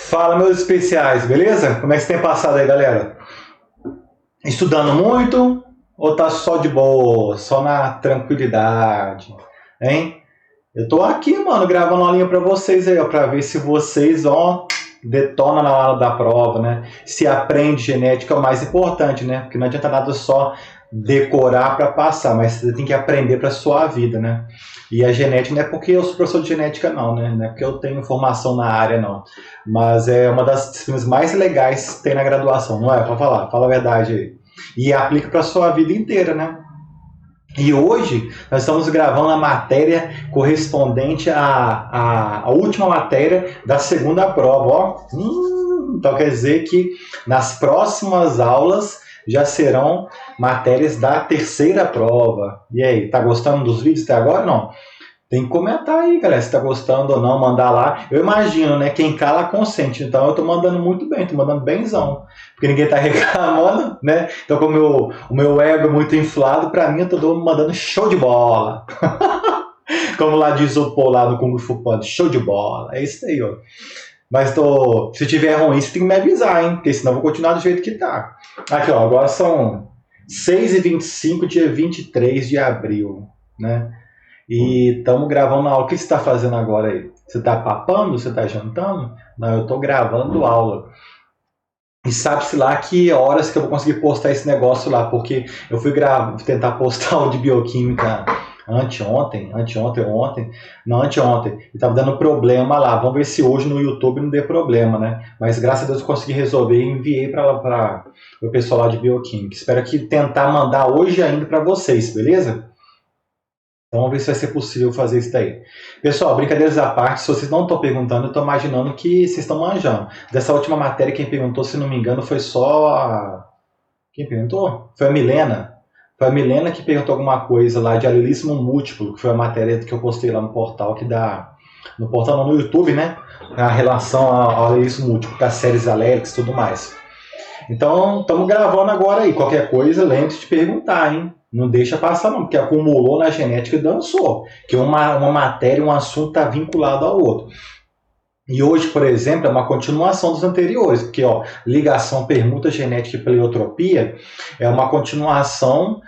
Fala, meus especiais, beleza? Como é que você tem passado aí, galera? Estudando muito ou tá só de boa, só na tranquilidade, hein? Eu tô aqui, mano, gravando uma linha pra vocês aí, ó, pra ver se vocês, ó, detona na hora da prova, né? Se aprende genética é o mais importante, né? Porque não adianta nada só decorar para passar, mas você tem que aprender para sua vida, né? E a genética não é porque eu sou professor de genética, não, né? Não é porque eu tenho formação na área, não. Mas é uma das disciplinas mais legais que tem na graduação, não é? Pode falar, fala a verdade aí. E aplica para sua vida inteira, né? E hoje nós estamos gravando a matéria correspondente à última matéria da segunda prova. Ó. Então quer dizer que nas próximas aulas já serão matérias da terceira prova. E aí, tá gostando dos vídeos até agora? Não? Tem que comentar aí, galera, se tá gostando ou não, mandar lá. Eu imagino, né? Quem cala consente. Então eu tô mandando muito bem, tô mandando benzão. Porque ninguém tá reclamando, né? Então, como o meu ego é muito inflado, pra mim eu tô mandando show de bola. Como lá diz o Paul lá no Kung Fu Panda, show de bola. É isso aí, ó. Mas se tiver ruim, você tem que me avisar, hein? Porque senão eu vou continuar do jeito que tá. Aqui, ó, agora são 6h25, dia 23 de abril, né? E estamos gravando aula. O que você está fazendo agora aí? Você está papando? Você está jantando? Não, eu estou gravando aula. E sabe-se lá que horas que eu vou conseguir postar esse negócio lá, porque eu fui tentar postar o de bioquímica anteontem, e estava dando problema lá. Vamos ver se hoje no YouTube não dê problema, né? Mas graças a Deus eu consegui resolver e enviei para o pessoal lá de bioquímica. Espero que tentar mandar hoje ainda para vocês, beleza? Então vamos ver se vai ser possível fazer isso daí. Pessoal, brincadeiras à parte, se vocês não estão perguntando, eu estou imaginando que vocês estão manjando. Dessa última matéria, quem perguntou, se não me engano, foi só a... Quem perguntou? Foi a Milena. Foi a Milena que perguntou alguma coisa lá de alelismo múltiplo, que foi a matéria que eu postei lá no portal, que dá... No portal não, no YouTube, né? A relação ao alelismo múltiplo, das séries alélicas e tudo mais. Então, estamos gravando agora aí. Qualquer coisa, lembre-se de perguntar, hein? Não deixa passar não, porque acumulou na genética e dançou. Que uma matéria, um assunto está vinculado ao outro. E hoje, por exemplo, é uma continuação dos anteriores, porque ó, ligação, permuta genética e pleiotropia é uma continuação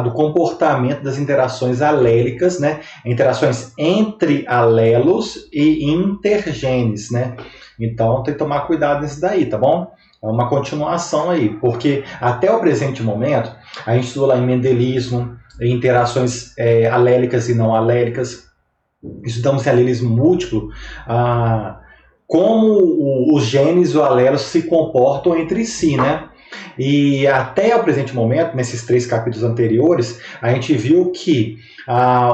do comportamento das interações alélicas, né? Interações entre alelos e intergenes, né? Então tem que tomar cuidado nisso daí, tá bom? É uma continuação aí, porque até o presente momento, a gente estudou lá em mendelismo, em interações alélicas e não alélicas, estudamos em alelismo múltiplo, como os genes e o alelo se comportam entre si, né? E até o presente momento, nesses 3 capítulos anteriores, a gente viu que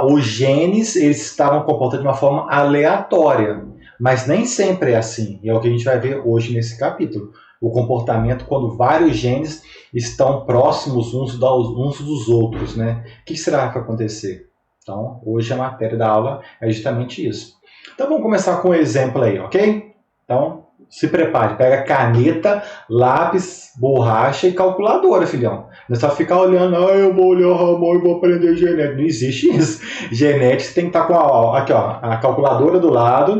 os genes eles estavam comportando de uma forma aleatória, mas nem sempre é assim, e é o que a gente vai ver hoje nesse capítulo. O comportamento quando vários genes estão próximos uns dos outros, né? O que será que vai acontecer? Então, hoje a matéria da aula é justamente isso. Então, vamos começar com um exemplo aí, ok? Então, se prepare. Pega caneta, lápis, borracha e calculadora, filhão. Não é só ficar olhando, eu vou olhar Ramon e vou aprender genética. Não existe isso. Genética, você tem que estar com a calculadora do lado,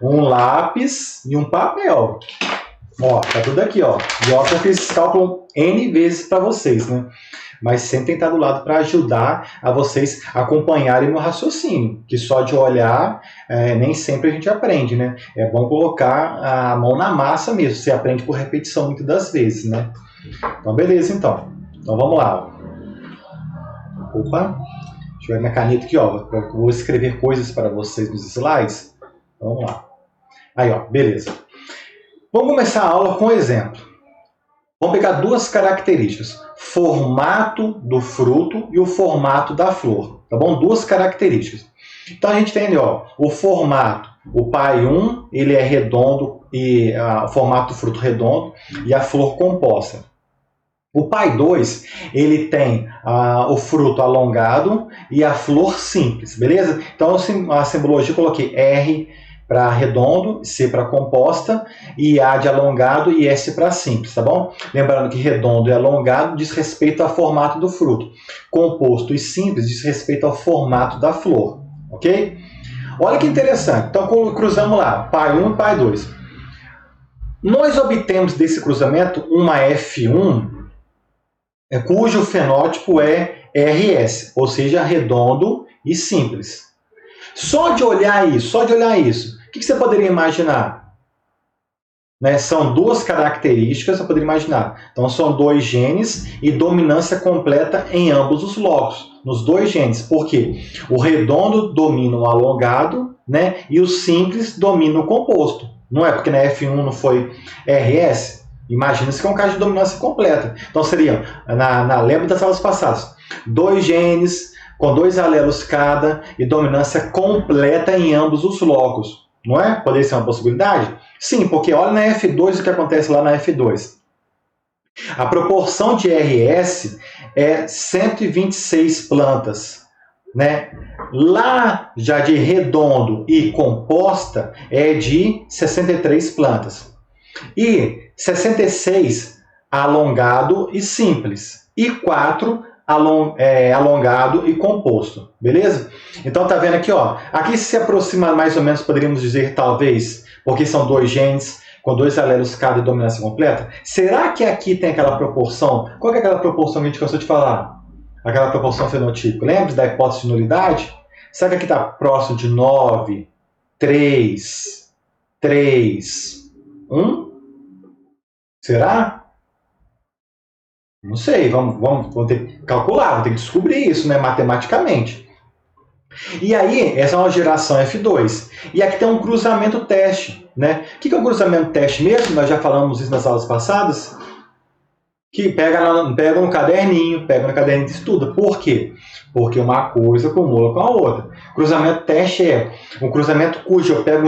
um lápis e um papel. Ó, tá tudo aqui, ó. E ó, eu fiz esse cálculo N vezes para vocês, né? Mas sempre tem que estar do lado para ajudar a vocês acompanharem meu raciocínio. Que só de olhar, nem sempre a gente aprende, né? É bom colocar a mão na massa mesmo. Você aprende por repetição muitas das vezes, né? Então, beleza, então. Então, vamos lá. Ó. Opa. Deixa eu ver minha caneta aqui, ó. Eu vou escrever coisas para vocês nos slides. Então, vamos lá. Aí, ó. Beleza. Vamos começar a aula com um exemplo. Vamos pegar 2 características. Formato do fruto e o formato da flor. Tá bom? 2 características. Então a gente tem ó, o formato. O pai 1, ele é redondo, e o formato do fruto redondo e a flor composta. O pai 2, ele tem o fruto alongado e a flor simples, beleza? Então a simbologia eu coloquei R para redondo, C para composta, e A de alongado e S para simples, tá bom? Lembrando que redondo e alongado diz respeito ao formato do fruto. Composto e simples diz respeito ao formato da flor, ok? Olha que interessante. Então cruzamos lá, pai 1 e pai 2. Nós obtemos desse cruzamento uma F1 cujo fenótipo é RS, ou seja, redondo e simples. Só de olhar isso, o que você poderia imaginar? Né? São duas características, você poderia imaginar. Então, são dois genes e dominância completa em ambos os locos, nos dois genes. Por quê? O redondo domina o alongado, né? E o simples domina o composto. Não é porque na F1 não foi RS? Imagina-se que é um caso de dominância completa. Então, seria, lembra das aulas passadas, dois genes com dois alelos cada e dominância completa em ambos os locos. Não é? Poderia ser uma possibilidade? Sim, porque olha na F2 o que acontece lá na F2. A proporção de RS é 126 plantas. Né? Lá, já de redondo e composta, é de 63 plantas. E 66 alongado e simples. E 4 alongado e composto, beleza? Então tá vendo aqui, ó, aqui se aproxima mais ou menos, poderíamos dizer, talvez, porque são dois genes com dois alelos cada e dominância completa. Será que aqui tem aquela proporção? Qual é aquela proporção que a gente cansou de falar? Aquela proporção fenotípica. Lembra da hipótese de nulidade? Será que aqui está próximo de 9, 3, 3, 1? Será? Não sei, vamos ter que calcular, vamos ter que descobrir isso, né, matematicamente. E aí, essa é uma geração F2. E aqui tem um cruzamento teste. Né? O que é um cruzamento teste mesmo? Nós já falamos isso nas aulas passadas. Que pega no caderninho de estudo. Por quê? Porque uma coisa acumula com a outra. Cruzamento teste é um cruzamento cujo eu pego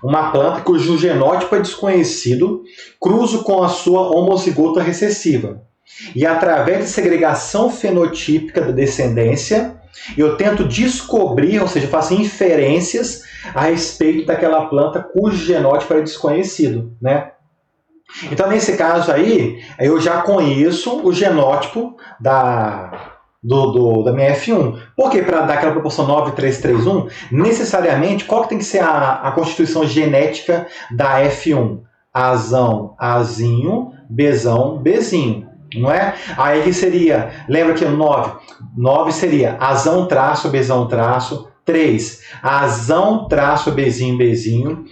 uma planta cujo genótipo é desconhecido, cruzo com a sua homozigota recessiva. E através de segregação fenotípica da descendência, eu tento descobrir, ou seja, faço inferências a respeito daquela planta cujo genótipo é desconhecido. Né? Então, nesse caso aí, eu já conheço o genótipo da minha F1. Por quê? Para dar aquela proporção 9,3,3,1, necessariamente, qual que tem que ser a constituição genética da F1? Azão, Azinho, Bzão, Bzinho. Não é? Aí que seria, lembra que o 9 seria Azão, traço, Bzão, traço. 3, Azão, traço, Bzinho, Bzinho.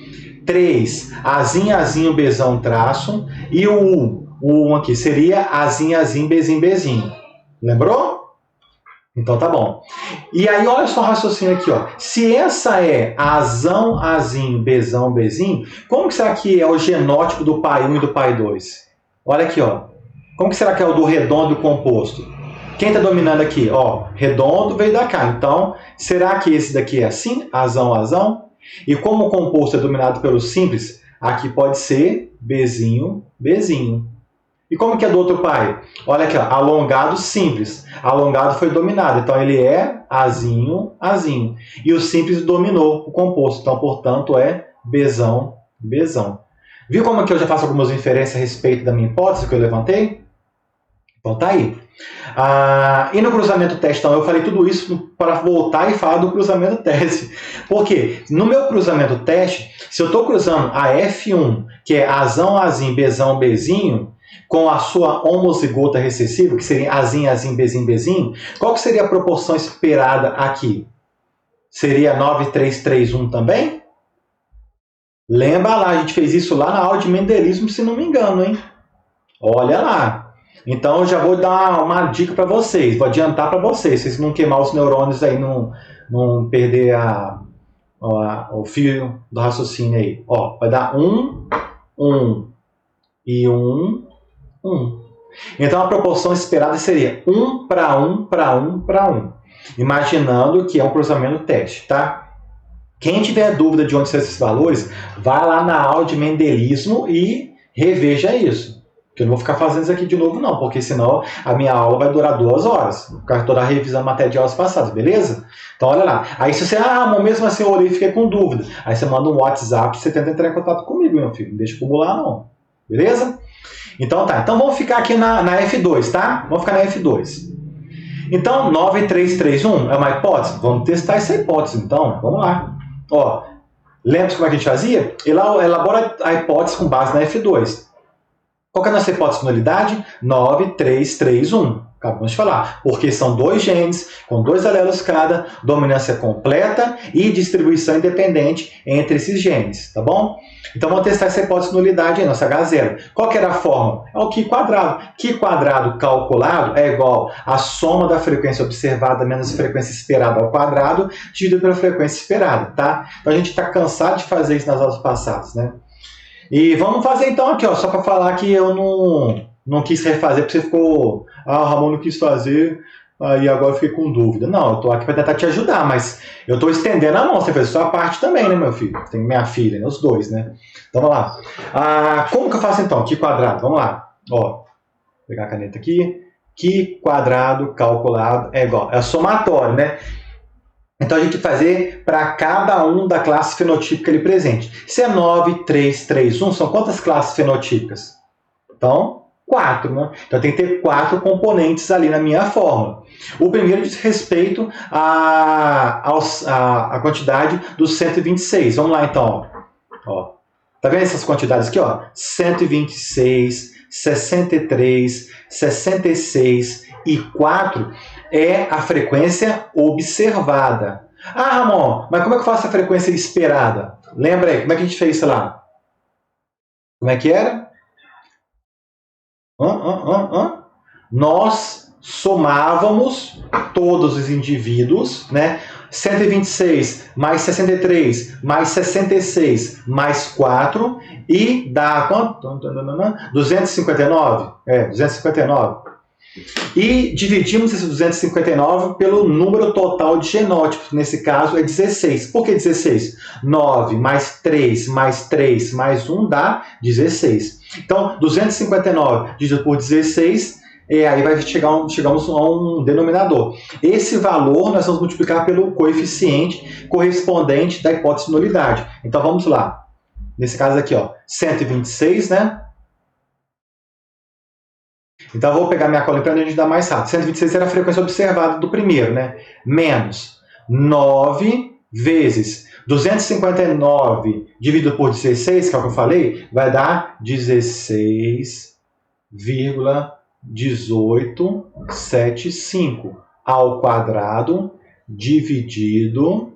3, Azinho, Azinho, Bzão, traço. E o 1 aqui seria Azinho, Azinho, Bzinho, Bzinho. Lembrou? Então tá bom. E aí olha só o raciocínio aqui, ó. Se essa é Azão, Azinho, Bzão, Bzinho, como que será que é o genótipo do pai 1 e do pai 2? Olha aqui, ó. Como que será que é o do redondo e composto? Quem está dominando aqui? Ó, redondo veio da cá. Então, será que esse daqui é assim? Azão, Azão? E como o composto é dominado pelo simples, aqui pode ser Bzinho, Bzinho. E como que é do outro pai? Olha aqui, ó, alongado simples. Alongado foi dominado, então ele é Azinho, Azinho. E o simples dominou o composto, então, portanto, é Bzão, Bzão. Viu como que eu já faço algumas inferências a respeito da minha hipótese que eu levantei? Então tá aí. E no cruzamento teste, então, eu falei tudo isso para voltar e falar do cruzamento teste. Porque no meu cruzamento teste, se eu estou cruzando a F1, que é Azão, Azinho, Bzão, Bzinho, com a sua homozigota recessiva, que seria Azinho, Azinho, Bzinho, Bzinho, qual que seria a proporção esperada aqui? Seria 9,3,3,1 também? Lembra lá, a gente fez isso lá na aula de mendelismo, se não me engano, hein? Olha lá. Então, eu já vou dar uma dica para vocês, vou adiantar para vocês não queimar os neurônios aí, não perder o fio do raciocínio aí. Ó, vai dar 1, 1 e 1, 1. Então, a proporção esperada seria 1 para 1 para 1 para 1. Imaginando que é um cruzamento teste, tá? Quem tiver dúvida de onde são esses valores, vai lá na aula de mendelismo e reveja isso. Que eu não vou ficar fazendo isso aqui de novo, não, porque senão a minha aula vai durar 2 horas. Vou ficar toda revisando matéria de aulas passadas, beleza? Então, olha lá. Aí, se você, mas mesmo assim eu olhei e fiquei com dúvida. Aí você manda um WhatsApp, você tenta entrar em contato comigo, meu filho. Não deixa acumular, não. Beleza? Então, tá. Então, vamos ficar aqui na F2, tá? Vamos ficar na F2. Então, 9,3,3,1 é uma hipótese? Vamos testar essa hipótese, então. Vamos lá. Ó, Lembra como é que a gente fazia? Elabora a hipótese com base na F2. Qual que é a nossa hipótese de nulidade? 9, 3, 3, 1. Acabamos de falar. Porque são dois genes com dois alelos cada, dominância completa e distribuição independente entre esses genes, tá bom? Então vamos testar essa hipótese de nulidade aí, nossa H0. Qual que era a fórmula? É o Qi quadrado. Qi quadrado calculado é igual à soma da frequência observada menos a frequência esperada ao quadrado, dividido pela frequência esperada, tá? Então a gente está cansado de fazer isso nas aulas passadas, né? E vamos fazer então aqui, ó, só para falar que eu não quis refazer, porque você ficou, o Ramon não quis fazer, aí agora eu fiquei com dúvida. Não, eu tô aqui para tentar te ajudar, mas eu tô estendendo a mão, você fez a sua parte também, né, meu filho? Tem minha filha, né, os dois, né? Então vamos lá. Como que eu faço então? Qi quadrado, vamos lá. Ó, vou pegar a caneta aqui. Qi quadrado calculado é igual, é somatório, né? Então a gente vai fazer para cada um da classe fenotípica ali presente. Se é 9, 3, 3, 1, são quantas classes fenotípicas? Então, 4, né? Então tem que ter 4 componentes ali na minha fórmula. O primeiro diz respeito à quantidade dos 126. Vamos lá então. Ó. Tá vendo essas quantidades aqui? Ó? 126, 63, 66 e 4 é a frequência observada. Ramon, mas como é que eu faço a frequência esperada? Lembra aí, como é que a gente fez isso lá? Como é que era? Nós somávamos todos os indivíduos, né? 126 mais 63 mais 66 mais 4 e dá quanto? 259? 259. E dividimos esse 259 pelo número total de genótipos. Nesse caso é 16. Por que 16? 9 mais 3 mais 3 mais 1 dá 16. Então, 259 dividido por 16, aí vai chegamos a um denominador. Esse valor nós vamos multiplicar pelo coeficiente correspondente da hipótese de nulidade. Então, vamos lá. Nesse caso aqui, ó, 126, né? Então, eu vou pegar minha cola para a gente dar mais rápido. 126 era a frequência observada do primeiro, né? Menos 9 vezes 259 dividido por 16, que é o que eu falei, vai dar 16,1875 ao quadrado dividido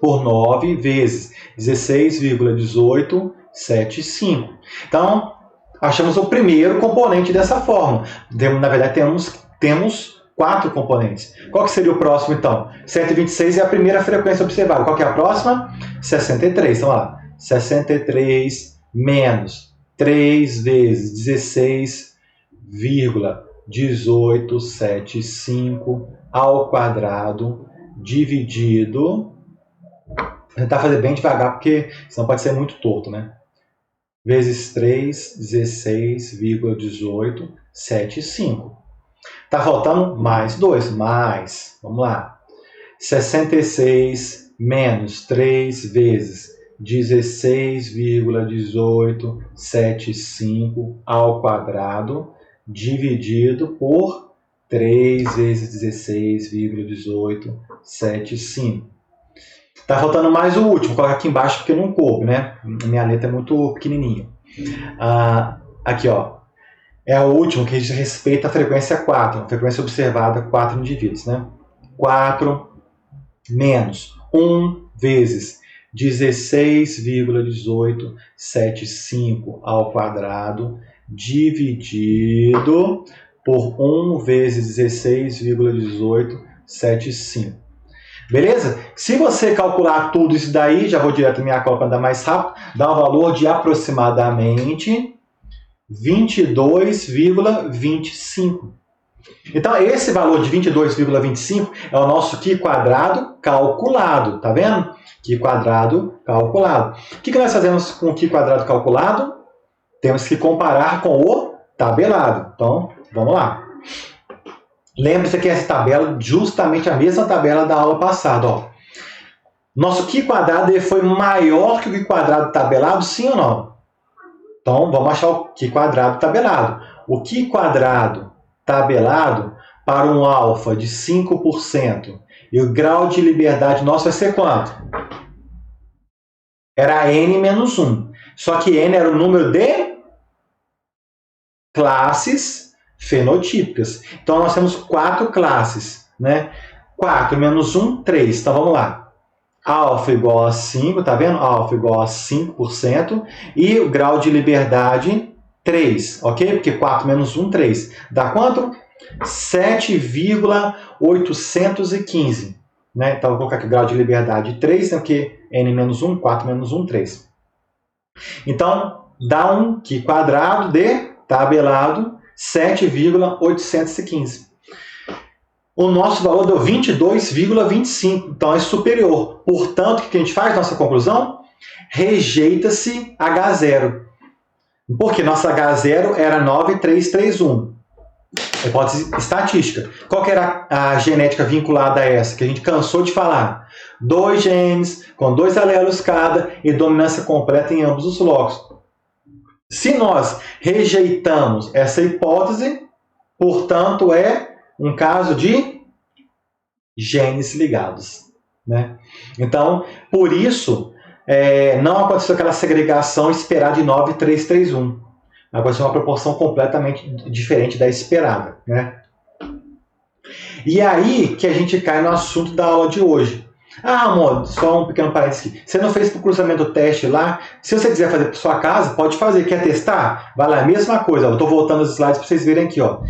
por 9 vezes 16,1875. Então, achamos o primeiro componente dessa fórmula. Na verdade, temos 4 componentes. Qual que seria o próximo, então? 126 é a primeira frequência observada. Qual que é a próxima? 63. Então, lá, 63 menos 3 vezes 16,1875 ao quadrado dividido... Vou tentar fazer bem devagar, porque senão pode ser muito torto, né? Vezes 3, 16,1875. Está faltando mais 2. Mais, vamos lá. 66 menos 3 vezes 16,1875 ao quadrado, dividido por 3 vezes 16,1875. Tá faltando mais o último, vou colocar aqui embaixo porque não coube, né? Minha letra é muito pequenininha. Aqui, ó. É o último que diz respeito à frequência 4, a frequência observada 4 indivíduos, né? 4 menos 1 vezes 16,1875 ao quadrado, dividido por 1 vezes 16,1875. Beleza? Se você calcular tudo isso daí, já vou direto na minha cola para dar mais rápido, dá um valor de aproximadamente 22,25. Então, esse valor de 22,25 é o nosso Qi quadrado calculado, tá vendo? Qi quadrado calculado. O que nós fazemos com o Qi quadrado calculado? Temos que comparar com o tabelado. Então, vamos lá. Lembre-se que essa tabela, justamente a mesma tabela da aula passada. Ó. Nosso Qi quadrado foi maior que o Qi quadrado tabelado, sim ou não? Então, vamos achar o Qi quadrado tabelado. O Qi quadrado tabelado para um alfa de 5%. E o grau de liberdade nosso vai ser quanto? era N menos 1. Só que N era o número de classes fenotípicas. Então, nós temos 4 classes, né? 4 menos 1, 3. Então, vamos lá. Alfa igual a 5, tá vendo? Alfa igual a 5%. E o grau de liberdade, 3, ok? Porque 4 menos 1, 3. Dá quanto? 7,815. Né? Então, vou colocar aqui o grau de liberdade 3, né? Porque N menos 1, 4 menos 1, 3. Então, dá um Qi quadrado de tabelado 7,815. O nosso valor deu 22,25, então é superior. Portanto, o que a gente faz? Nossa conclusão? Rejeita-se H0. Porque nossa H0 era 9331. Hipótese estatística. Qual que era a genética vinculada a essa? Que a gente cansou de falar. 2 genes, com 2 alelos cada e dominância completa em ambos os locos. Se nós rejeitamos essa hipótese, portanto, é um caso de genes ligados. Né? Então, por isso, não aconteceu aquela segregação esperada de 9331. Aconteceu uma proporção completamente diferente da esperada. Né? E aí que a gente cai no assunto da aula de hoje. Ah, amor, só um pequeno parênteses aqui. Você não fez para o cruzamento teste lá? Se você quiser fazer para sua casa, pode fazer. Quer testar? Vai lá, mesma coisa. Eu estou voltando os slides para vocês verem aqui. Ó.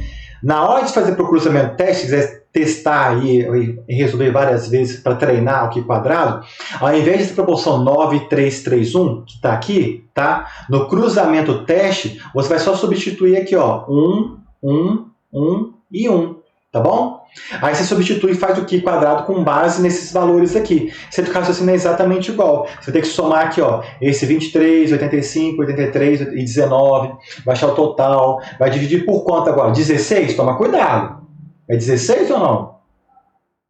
Na hora de fazer para o cruzamento teste, se quiser testar aí e resolver várias vezes para treinar o Qi quadrado, ao invés dessa proporção 9331, que está aqui, tá? No cruzamento teste, você vai só substituir aqui, ó, 1, 1, 1 e 1, tá bom? Aí você substitui e faz o Qi quadrado com base nesses valores aqui. Se o raciocínio é exatamente igual. Você tem que somar aqui, ó, esse 23, 85, 83 e 19, vai achar o total, vai dividir por quanto agora? 16? Toma cuidado. É 16 ou não?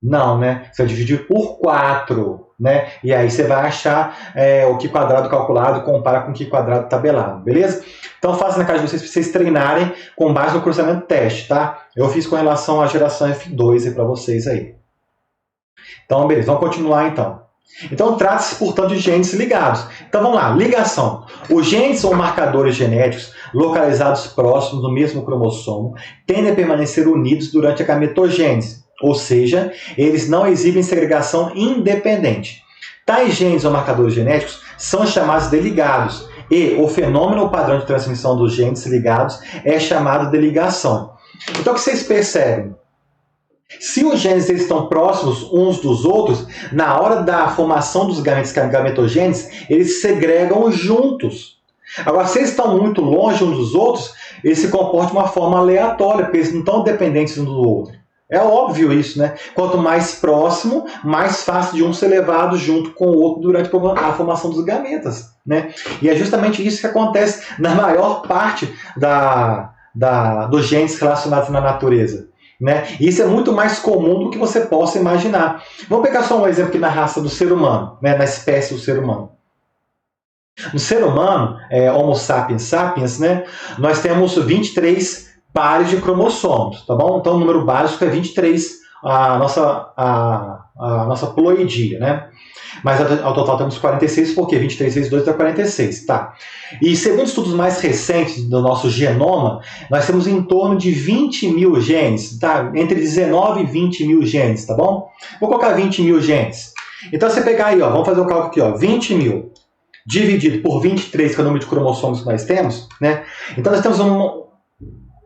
Não, né? Você vai dividir por 4, né? E aí você vai achar o Qi quadrado calculado e compara com o Qi quadrado tabelado, beleza? Então faça na casa de vocês para vocês treinarem com base no cruzamento teste, tá? Eu fiz com relação à geração F2 para vocês aí. Então, beleza, vamos continuar então. Então, trata-se, portanto, de genes ligados. Então, vamos lá, ligação. Os genes são marcadores genéticos localizados próximos do mesmo cromossomo, tendem a permanecer unidos durante a gametogênese, ou seja, eles não exibem segregação independente. Tais genes ou marcadores genéticos são chamados de ligados, e o fenômeno ou padrão de transmissão dos genes ligados é chamado de ligação. Então, o que vocês percebem? Se os genes estão próximos uns dos outros, na hora da formação dos gametos gametogêneses, eles se segregam juntos. Agora, se eles estão muito longe uns dos outros, eles se comportam de uma forma aleatória, porque eles não estão dependentes um do outro. É óbvio isso, né? Quanto mais próximo, mais fácil de um ser levado junto com o outro durante a formação dos gametas, né? E é justamente isso que acontece na maior parte dos genes relacionados na natureza. Né? E isso é muito mais comum do que você possa imaginar. Vamos pegar só um exemplo aqui na raça do ser humano, né? Na espécie do ser humano. No ser humano, Homo sapiens sapiens, né? Nós temos 23 pares de cromossomos, tá bom? Então o número básico é 23, a nossa ploidia, né? Mas ao total temos 46, porque 23 vezes 2 dá 46, tá? E segundo estudos mais recentes do nosso genoma, nós temos em torno de 20 mil genes, tá? Entre 19 e 20 mil genes, tá bom? Vou colocar 20 mil genes. Então, você pegar aí, ó, vamos fazer o cálculo aqui, ó, 20 mil dividido por 23, que é o número de cromossomos que nós temos, né? Então, nós temos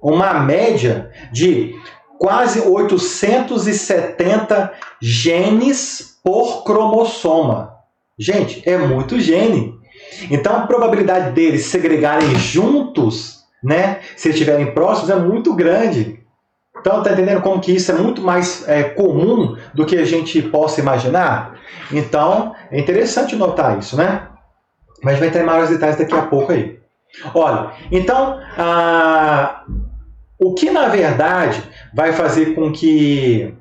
uma média de quase 870 genes por cromossoma. Gente, é muito gene. Então, a probabilidade deles se segregarem juntos, né, se estiverem próximos, é muito grande. Então, tá entendendo como que isso é muito mais comum do que a gente possa imaginar? Então, é interessante notar isso, né? Mas a gente vai entrar em maiores detalhes daqui a pouco aí. Olha, então, o que na verdade vai fazer com que,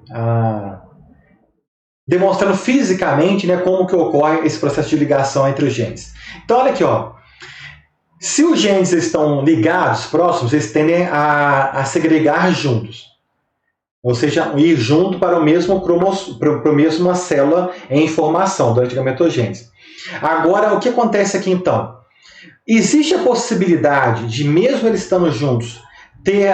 demonstrando fisicamente, né, como que ocorre esse processo de ligação entre os genes. Então, olha aqui, ó. Se os genes estão ligados, próximos, eles tendem a segregar juntos. ou seja, ir junto para o mesmo para a mesma célula em formação durante a gametogênese. Agora, o que acontece aqui então? Existe a possibilidade de, mesmo eles estando juntos, ter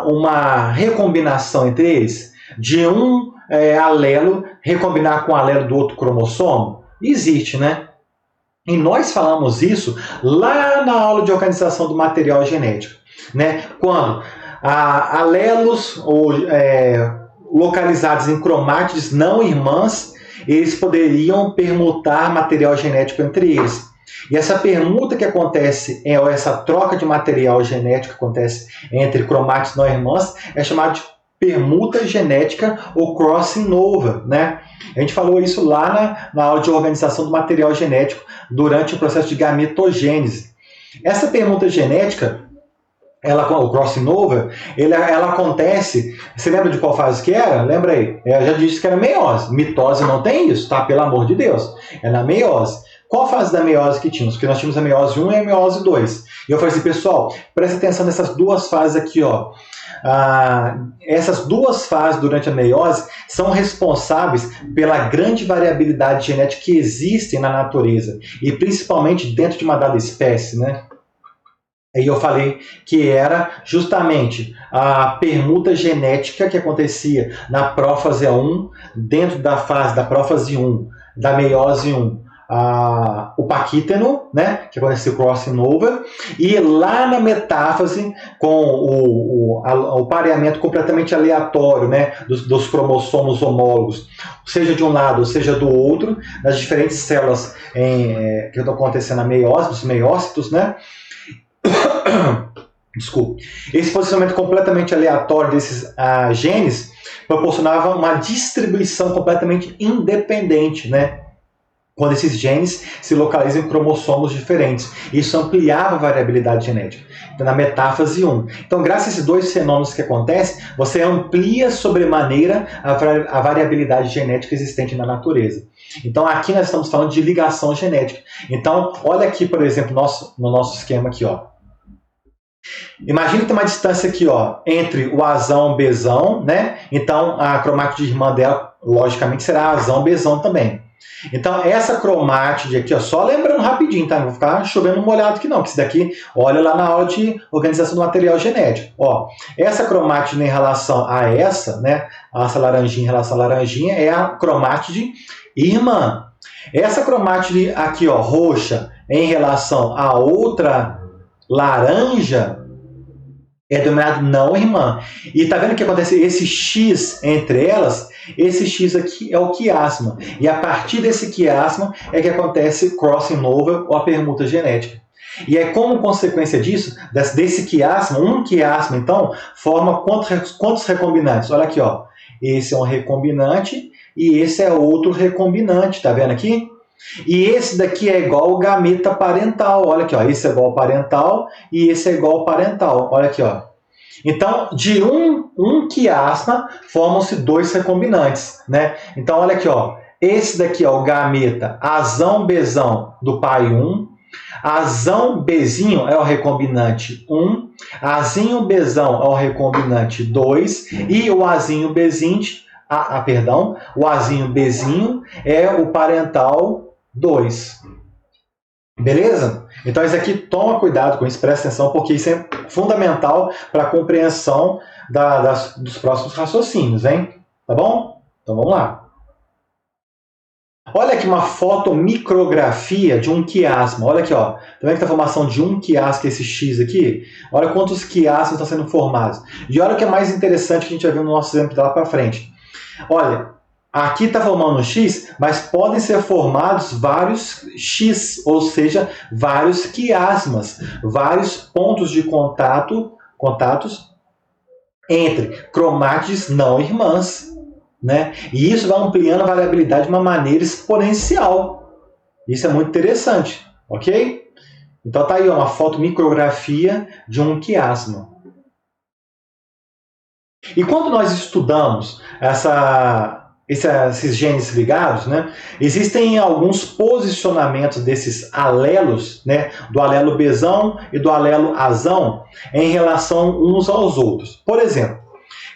uma recombinação entre eles, de um alelo recombinar com o alelo do outro cromossomo? Existe, né? E nós falamos isso lá na aula de organização do material genético, né? Quando alelos localizados em cromátides não irmãs, eles poderiam permutar material genético entre eles. E essa permuta que acontece, ou essa troca de material genético que acontece entre cromátides não irmãs, é chamada de permuta genética ou crossing over, né? A gente falou isso lá na aula de organização do material genético durante o processo de gametogênese. Essa permuta genética, o crossing over, ela acontece. Você lembra de qual fase que era? Lembra aí? Eu já disse que era meiose. Mitose não tem isso, tá? Pelo amor de Deus. É na meiose. Qual fase da meiose que tínhamos? Porque nós tínhamos a meiose 1 e a meiose 2. E eu falei assim, pessoal, presta atenção nessas duas fases aqui, ó. Essas duas fases durante a meiose são responsáveis pela grande variabilidade genética que existe na natureza, e principalmente dentro de uma dada espécie, né? Aí eu falei que era justamente a permuta genética que acontecia na prófase 1, dentro da fase da prófase 1, da meiose 1, o paquíteno, né, que aconteceu o crossing over, e lá na metáfase, com o pareamento completamente aleatório, né, dos cromossomos homólogos, seja de um lado, seja do outro, nas diferentes células que estão acontecendo na meiose, dos meiócitos, né? Desculpe. Esse posicionamento completamente aleatório desses genes proporcionava uma distribuição completamente independente, né? Quando esses genes se localizam em cromossomos diferentes. Isso ampliava a variabilidade genética. Então, na metáfase 1. Então, graças a esses dois fenômenos que acontecem, você amplia sobremaneira a variabilidade genética existente na natureza. Então, aqui nós estamos falando de ligação genética. Então, olha aqui, por exemplo, no nosso esquema aqui, ó. Imagina que tem uma distância aqui, ó, entre o Azão e o Bzão, né? Então, a cromátide irmã dela, logicamente, será Azão e Bzão também. Então, essa cromátide aqui, ó, só lembrando rapidinho, tá? Não vou ficar chovendo molhado aqui não, porque isso daqui, olha lá na aula de organização do material genético. Ó, essa cromátide em relação a essa, né? Essa laranjinha em relação à laranjinha, é a cromátide irmã. Essa cromátide aqui, ó, roxa, em relação a outra laranja, é denominado não irmã. E tá vendo o que acontece? Esse X entre elas, esse X aqui é o quiasma. E a partir desse quiasma é que acontece crossing over ou a permuta genética. E aí, como consequência disso, desse quiasma, um quiasma, então, forma quantos recombinantes? Olha aqui, ó. Esse é um recombinante e esse é outro recombinante. Tá vendo aqui? E esse daqui é igual ao gameta parental. Olha aqui, ó. Esse é igual ao parental e esse é igual ao parental. Olha aqui, ó. Então, de um quiasma, formam-se dois recombinantes, né? Então, olha aqui, ó. Esse daqui é o gameta Azão Bzão do pai 1. Azão Bzinho é o recombinante 1. Azinho Bzão é o recombinante 2. E o Azinho Bzinho, o Azinho Bzinho é o parental 2. Beleza? Então, isso aqui, toma cuidado com isso, presta atenção, porque isso é fundamental para a compreensão dos próximos raciocínios, hein? Tá bom? Então, vamos lá. Olha aqui uma fotomicrografia de um quiasma. Olha aqui, ó. Tá vendo que a formação de um quiasma, que é esse X aqui? Olha quantos quiasmas estão sendo formados. E olha o que é mais interessante que a gente vai ver no nosso exemplo lá para frente. Olha, aqui está formando um X, mas podem ser formados vários X, ou seja, vários quiasmas, vários pontos de contatos entre cromátides não irmãs, né? E isso vai ampliando a variabilidade de uma maneira exponencial. Isso é muito interessante, ok? Então tá aí, ó, uma fotomicrografia de um quiasma. E quando nós estudamos esses genes ligados, né, existem alguns posicionamentos desses alelos, né, do alelo Bzão e do alelo Azão, em relação uns aos outros. Por exemplo,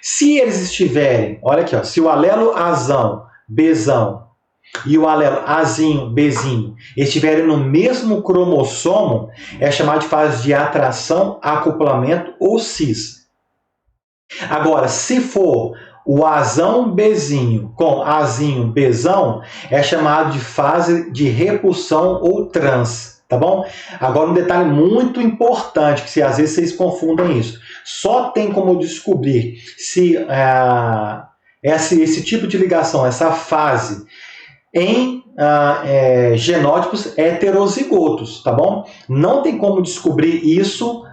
Se eles estiverem, olha aqui, ó, se o alelo Azão, Bzão e o alelo Azinho, Bzinho estiverem no mesmo cromossomo, é chamado de fase de atração, acoplamento ou cis. Agora, se for o Azão, Bzinho com Azinho, Bzão, é chamado de fase de repulsão ou trans, tá bom? Agora, um detalhe muito importante, que às vezes vocês confundem isso. Só tem como descobrir se esse tipo de ligação, essa fase, em genótipos heterozigotos, tá bom? Não tem como descobrir isso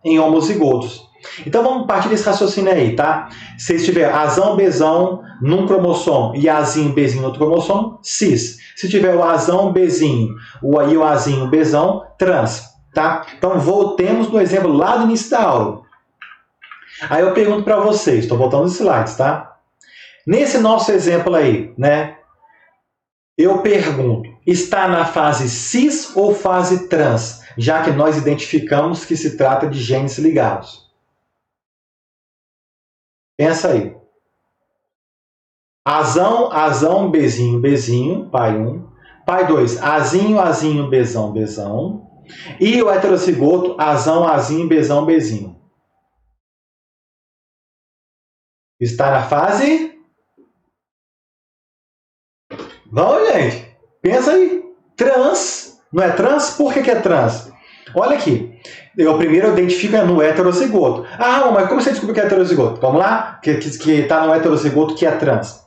em homozigotos. Então vamos partir desse raciocínio aí, tá? Se tiver Azão, Bzão num cromossomo e Azinho, Bzinho no outro cromossomo, cis. Se tiver o Azão, Bzinho e o Azinho, Bzão, trans, tá? Então voltemos no exemplo lá do início da aula. Aí eu pergunto para vocês, estou voltando os slides, tá? Nesse nosso exemplo aí, né? Eu pergunto, está na fase cis ou fase trans? Já que nós identificamos que se trata de genes ligados. Pensa aí. Azão, Azão, Bzinho, Bzinho, pai 1. Pai 2, Azinho, Azinho, Bzão, Bzão. E o heterozigoto, Azão, Azinho, Bzão, Bzinho. Está na fase... Vamos, gente. Pensa aí. Trans. Não é trans? Por que é trans? Olha aqui. Eu primeiro identifico no heterozigoto. Ah, mas como você descobriu que é heterozigoto? Vamos lá? Que está no heterozigoto que é trans.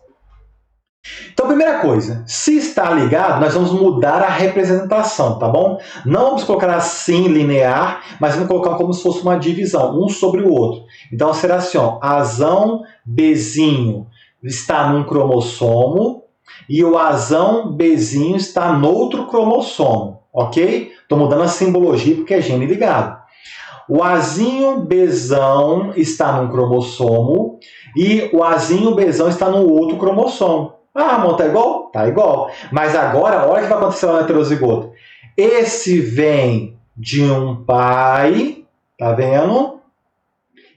Então, primeira coisa. Se está ligado, nós vamos mudar a representação, tá bom? Não vamos colocar assim, linear, mas vamos colocar como se fosse uma divisão, um sobre o outro. Então, será assim, ó. Azão, Bzinho está num cromossomo, e o Azão, Bzinho está no outro cromossomo, ok? Estou mudando a simbologia porque é gene ligado. O Azinho, Bzão está num cromossomo e o Azinho, Bzão está no outro cromossomo. Ah, amor, tá igual? Tá igual. Mas agora, olha o que vai acontecer lá no heterozigoto. Esse vem de um pai, tá vendo?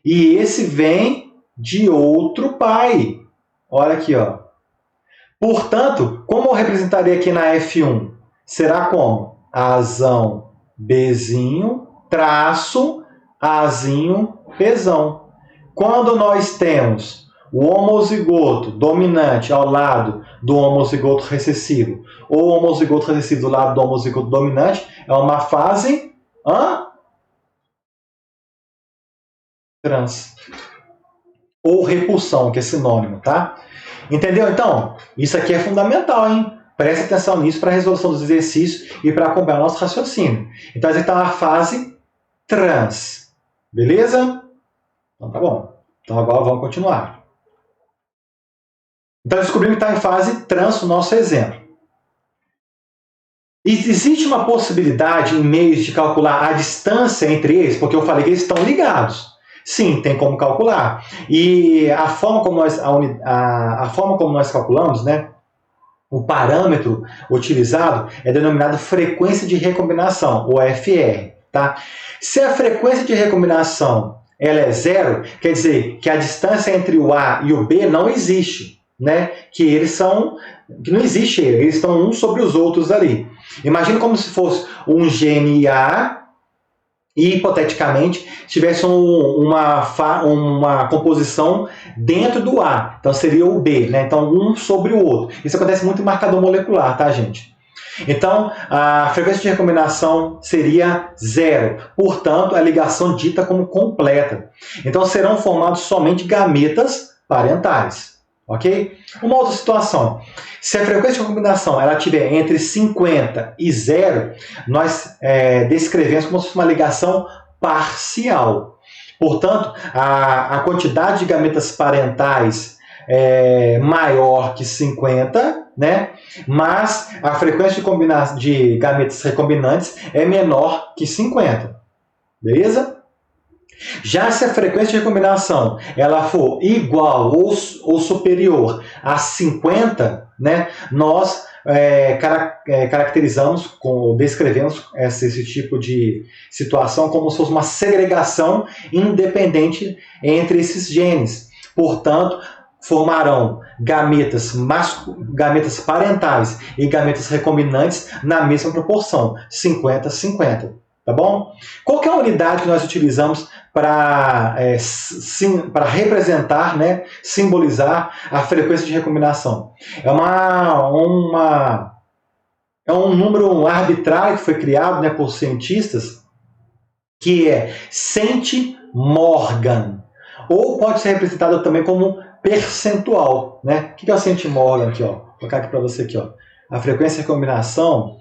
E esse vem de outro pai. Olha aqui, ó. Portanto, como eu representaria aqui na F1? Será como? Azão, Bzinho, traço, Azinho, Bzão. Quando nós temos o homozigoto dominante ao lado do homozigoto recessivo, ou o homozigoto recessivo do lado do homozigoto dominante, é uma fase trans. Ou repulsão, que é sinônimo, tá? Entendeu? Então, isso aqui é fundamental, hein? Preste atenção nisso para a resolução dos exercícios e para acompanhar o nosso raciocínio. Então, a gente está na fase trans. Beleza? Então, tá bom. Então, agora vamos continuar. Então, descobrimos que está em fase trans o nosso exemplo. Existe uma possibilidade em meios de calcular a distância entre eles, porque eu falei que eles estão ligados. Sim, tem como calcular. E a forma como nós calculamos, né, o parâmetro utilizado é denominado frequência de recombinação, ou FR. Tá? Se a frequência de recombinação ela é zero, quer dizer que a distância entre o A e o B não existe. Né? Que não existe, eles estão uns sobre os outros ali. Imagina como se fosse um gene A e, hipoteticamente, tivesse uma composição dentro do A. Então, seria o B, né? Então, um sobre o outro. Isso acontece muito em marcador molecular, tá, gente? Então, a frequência de recombinação seria zero. Portanto, a ligação dita como completa. Então, serão formados somente gametas parentais. Ok? Uma outra situação. Se a frequência de recombinação ela estiver entre 50 e 0, nós descrevemos como se fosse uma ligação parcial. Portanto, a quantidade de gametas parentais é maior que 50, né? Mas a frequência de gametas recombinantes é menor que 50. Beleza? Já se a frequência de recombinação ela for igual ou superior a 50, né, nós caracterizamos, descrevemos esse tipo de situação como se fosse uma segregação independente entre esses genes. Portanto, formarão gametas parentais e gametas recombinantes na mesma proporção, 50-50. Tá bom? Qual que é a unidade que nós utilizamos para representar, né, simbolizar a frequência de recombinação? É um número arbitrário que foi criado, né, por cientistas, que é centimorgan, ou pode ser representado também como percentual, né? O que é o centimorgan aqui, ó? Vou colocar aqui para você aqui, ó. A frequência de recombinação,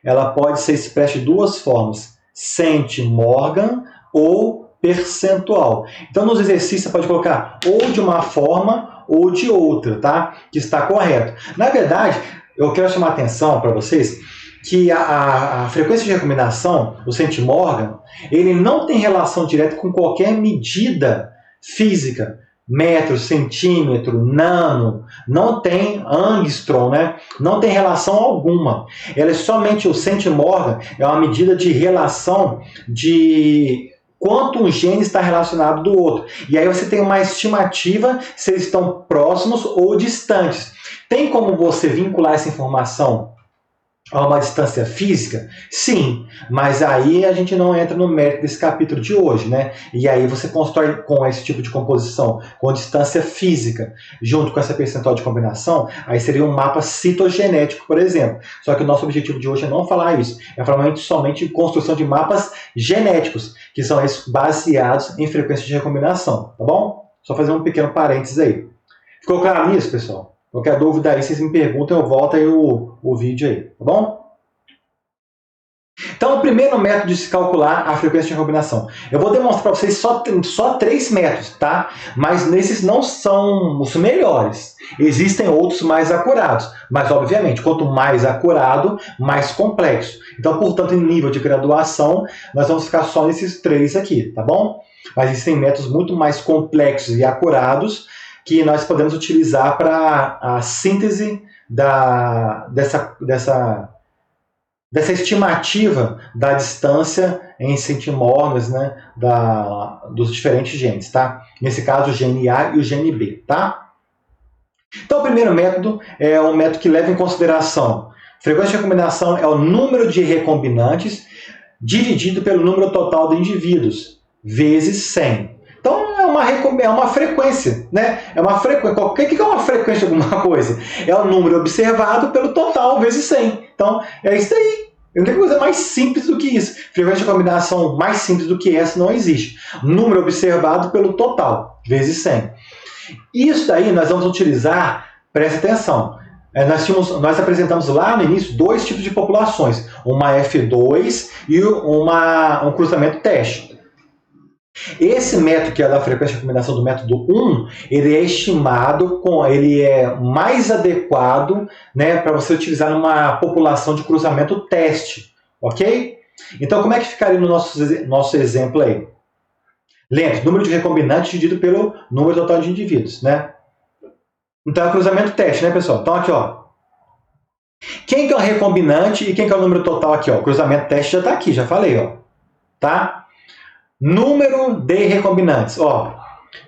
ela pode ser expressa de duas formas: centimorgan ou percentual. Então, nos exercícios, você pode colocar ou de uma forma ou de outra, tá? Que está correto. Na verdade, eu quero chamar a atenção para vocês que a frequência de recombinação, o centimorgan, ele não tem relação direta com qualquer medida física. Metro, centímetro, nano, não tem angstrom, né? Não tem relação alguma. Ela é somente, o centimorgan é uma medida de relação de quanto um gene está relacionado do outro. E aí você tem uma estimativa se eles estão próximos ou distantes. Tem como você vincular essa informação a uma distância física? Sim, mas aí a gente não entra no mérito desse capítulo de hoje, né? E aí você constrói com esse tipo de composição, com distância física, junto com essa percentual de combinação, aí seria um mapa citogenético, por exemplo. Só que o nosso objetivo de hoje é não falar isso, é falar somente de construção de mapas genéticos, que são esses baseados em frequência de recombinação, tá bom? Só fazer um pequeno parênteses aí. Ficou claro nisso, pessoal? Qualquer dúvida aí, vocês me perguntam, eu volto aí o vídeo aí, tá bom? Então, o primeiro método de se calcular a frequência de recombinação. Eu vou demonstrar para vocês só 3 métodos, tá? Mas esses não são os melhores. Existem outros mais acurados. Mas, obviamente, quanto mais acurado, mais complexo. Então, portanto, em nível de graduação, nós vamos ficar só nesses 3 aqui, tá bom? Mas existem métodos muito mais complexos e acurados que nós podemos utilizar para a síntese dessa estimativa da distância em centimorgans, né, dos diferentes genes, tá? Nesse caso, o gene A e o gene B, tá? Então, o primeiro método é um método que leva em consideração frequência de recombinação é o número de recombinantes dividido pelo número total de indivíduos, vezes 100. Então, é uma frequência, né? É uma frequência. O que é uma frequência de alguma coisa? É o número observado pelo total vezes 100. Então, é isso aí. Não tem coisa mais simples do que isso. Frequência de combinação mais simples do que essa não existe. Número observado pelo total vezes 100. Isso daí nós vamos utilizar, preste atenção, nós apresentamos lá no início 2 tipos de populações. Uma F2 e um cruzamento teste. Esse método, que é da frequência de recombinação do método 1, ele é estimado, ele é mais adequado, né, para você utilizar numa população de cruzamento teste, ok? Então, como é que ficaria no nosso exemplo aí? Lembre, número de recombinantes dividido pelo número total de indivíduos, né? Então, é o cruzamento teste, né, pessoal? Então, aqui, ó. Quem que é o recombinante e quem que é o número total aqui, ó? O cruzamento teste já está aqui, já falei, ó. Tá? Número de recombinantes, ó.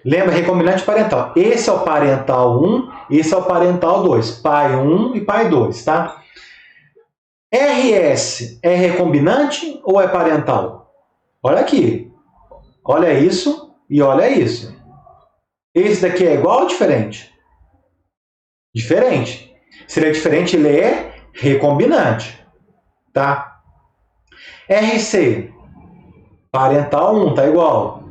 Lembra, recombinante parental. Esse é o parental 1, esse é o parental 2. Pai 1 e pai 2, tá? RS é recombinante ou é parental? Olha aqui. Olha isso e olha isso. Esse daqui é igual ou diferente? Diferente. Se ele é diferente, ele é recombinante, tá? RC, parental 1, tá igual.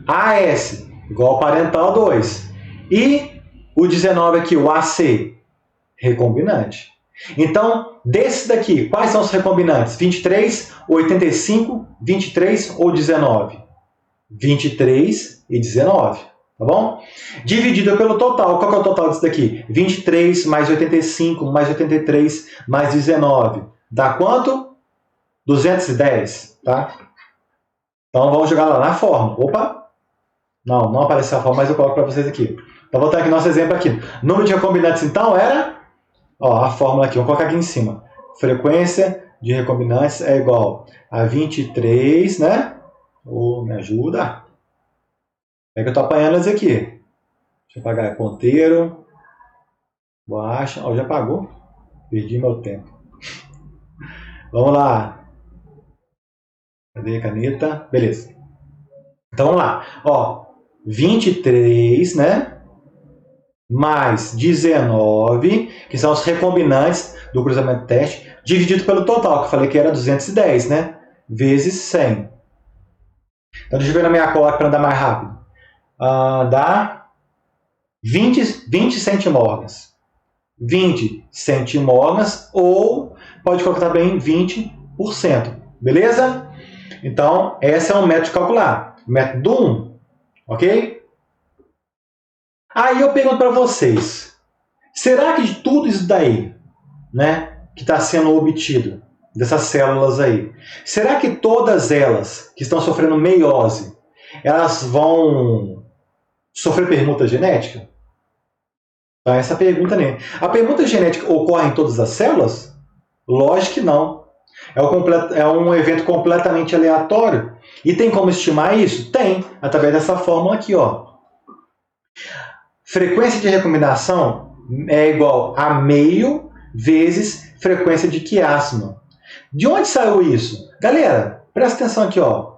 AS, igual ao parental 2. E o 19 aqui, o AC, recombinante. Então, desses daqui, quais são os recombinantes? 23, 85, 23 ou 19? 23 e 19, tá bom? Dividido pelo total. Qual que é o total disso daqui? 23 mais 85 mais 83 mais 19. Dá quanto? 210, tá? Então, vamos jogar lá na fórmula. Opa! Não apareceu a fórmula, mas eu coloco para vocês aqui. Então, voltando aqui no nosso exemplo aqui. Número de recombinantes, então, era... Ó, a fórmula aqui, vou colocar aqui em cima. Frequência de recombinantes é igual a 23, né? Oh, me ajuda. É que eu tô apanhando isso aqui. Deixa eu apagar ponteiro. Baixa. Ó, já apagou. Perdi meu tempo. Vamos lá. Cadê a caneta? Beleza. Então vamos lá. Ó, 23, né? Mais 19, que são os recombinantes do cruzamento teste, dividido pelo total, que eu falei que era 210, né? Vezes 100. Então deixa eu ver na minha cola para andar mais rápido. Dá 20 centimorgans. 20 centimorgans, ou pode colocar também 20%. Beleza? Então, esse é um método de calcular. Método 1. Ok? Aí eu pergunto para vocês. Será que de tudo isso daí, né, que está sendo obtido, dessas células aí, será que todas elas que estão sofrendo meiose, elas vão sofrer permuta genética? Então, essa pergunta nem. A permuta genética ocorre em todas as células? Lógico que não. É um evento completamente aleatório. E tem como estimar isso? Tem, através dessa fórmula aqui, ó. Frequência de recombinação é igual a meio vezes frequência de quiasma. De onde saiu isso? Galera, presta atenção aqui, ó.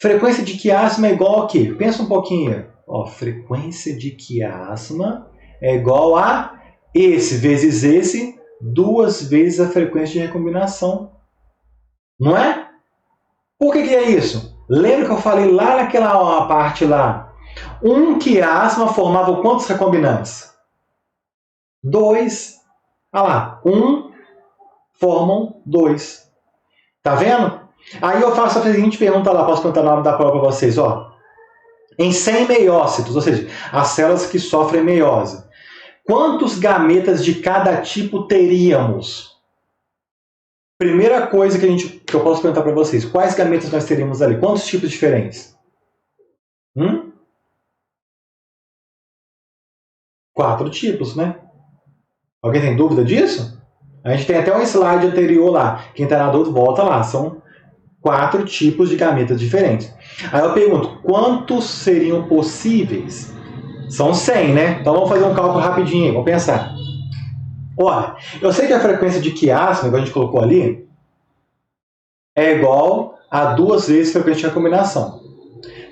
Frequência de quiasma é igual a quê? Pensa um pouquinho. Ó, frequência de quiasma é igual a esse vezes esse, 2 vezes a frequência de recombinação. Não é? Por que é isso? Lembra que eu falei lá naquela parte lá? Um quiasma formava quantos recombinantes? 2. Olha lá, 1 formam 2. Tá vendo? Aí eu faço a seguinte pergunta lá, posso perguntar na hora da prova para vocês, ó. Em 100 meiócitos, ou seja, as células que sofrem meiose, quantos gametas de cada tipo teríamos? Primeira coisa que eu posso perguntar para vocês, quais gametas nós teríamos ali? Quantos tipos diferentes? 4 tipos, né? Alguém tem dúvida disso? A gente tem até um slide anterior lá. Quem está na dúvida, volta lá. São 4 tipos de gametas diferentes. Aí eu pergunto, quantos seriam possíveis? São 100, né? Então vamos fazer um cálculo rapidinho aí, vamos pensar. Olha, eu sei que a frequência de quiasma, que a gente colocou ali, é igual a 2 vezes a frequência de recombinação,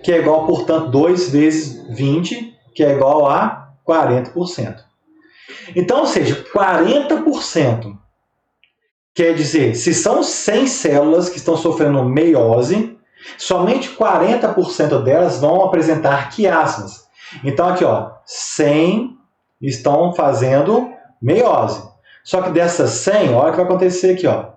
que é igual, portanto, 2 vezes 20, que é igual a 40%. Então, ou seja, 40%. Quer dizer, se são 100 células que estão sofrendo meiose, somente 40% delas vão apresentar quiasmas. Então, aqui, ó, 100 estão fazendo meiose. Só que dessas 100, olha o que vai acontecer aqui, ó.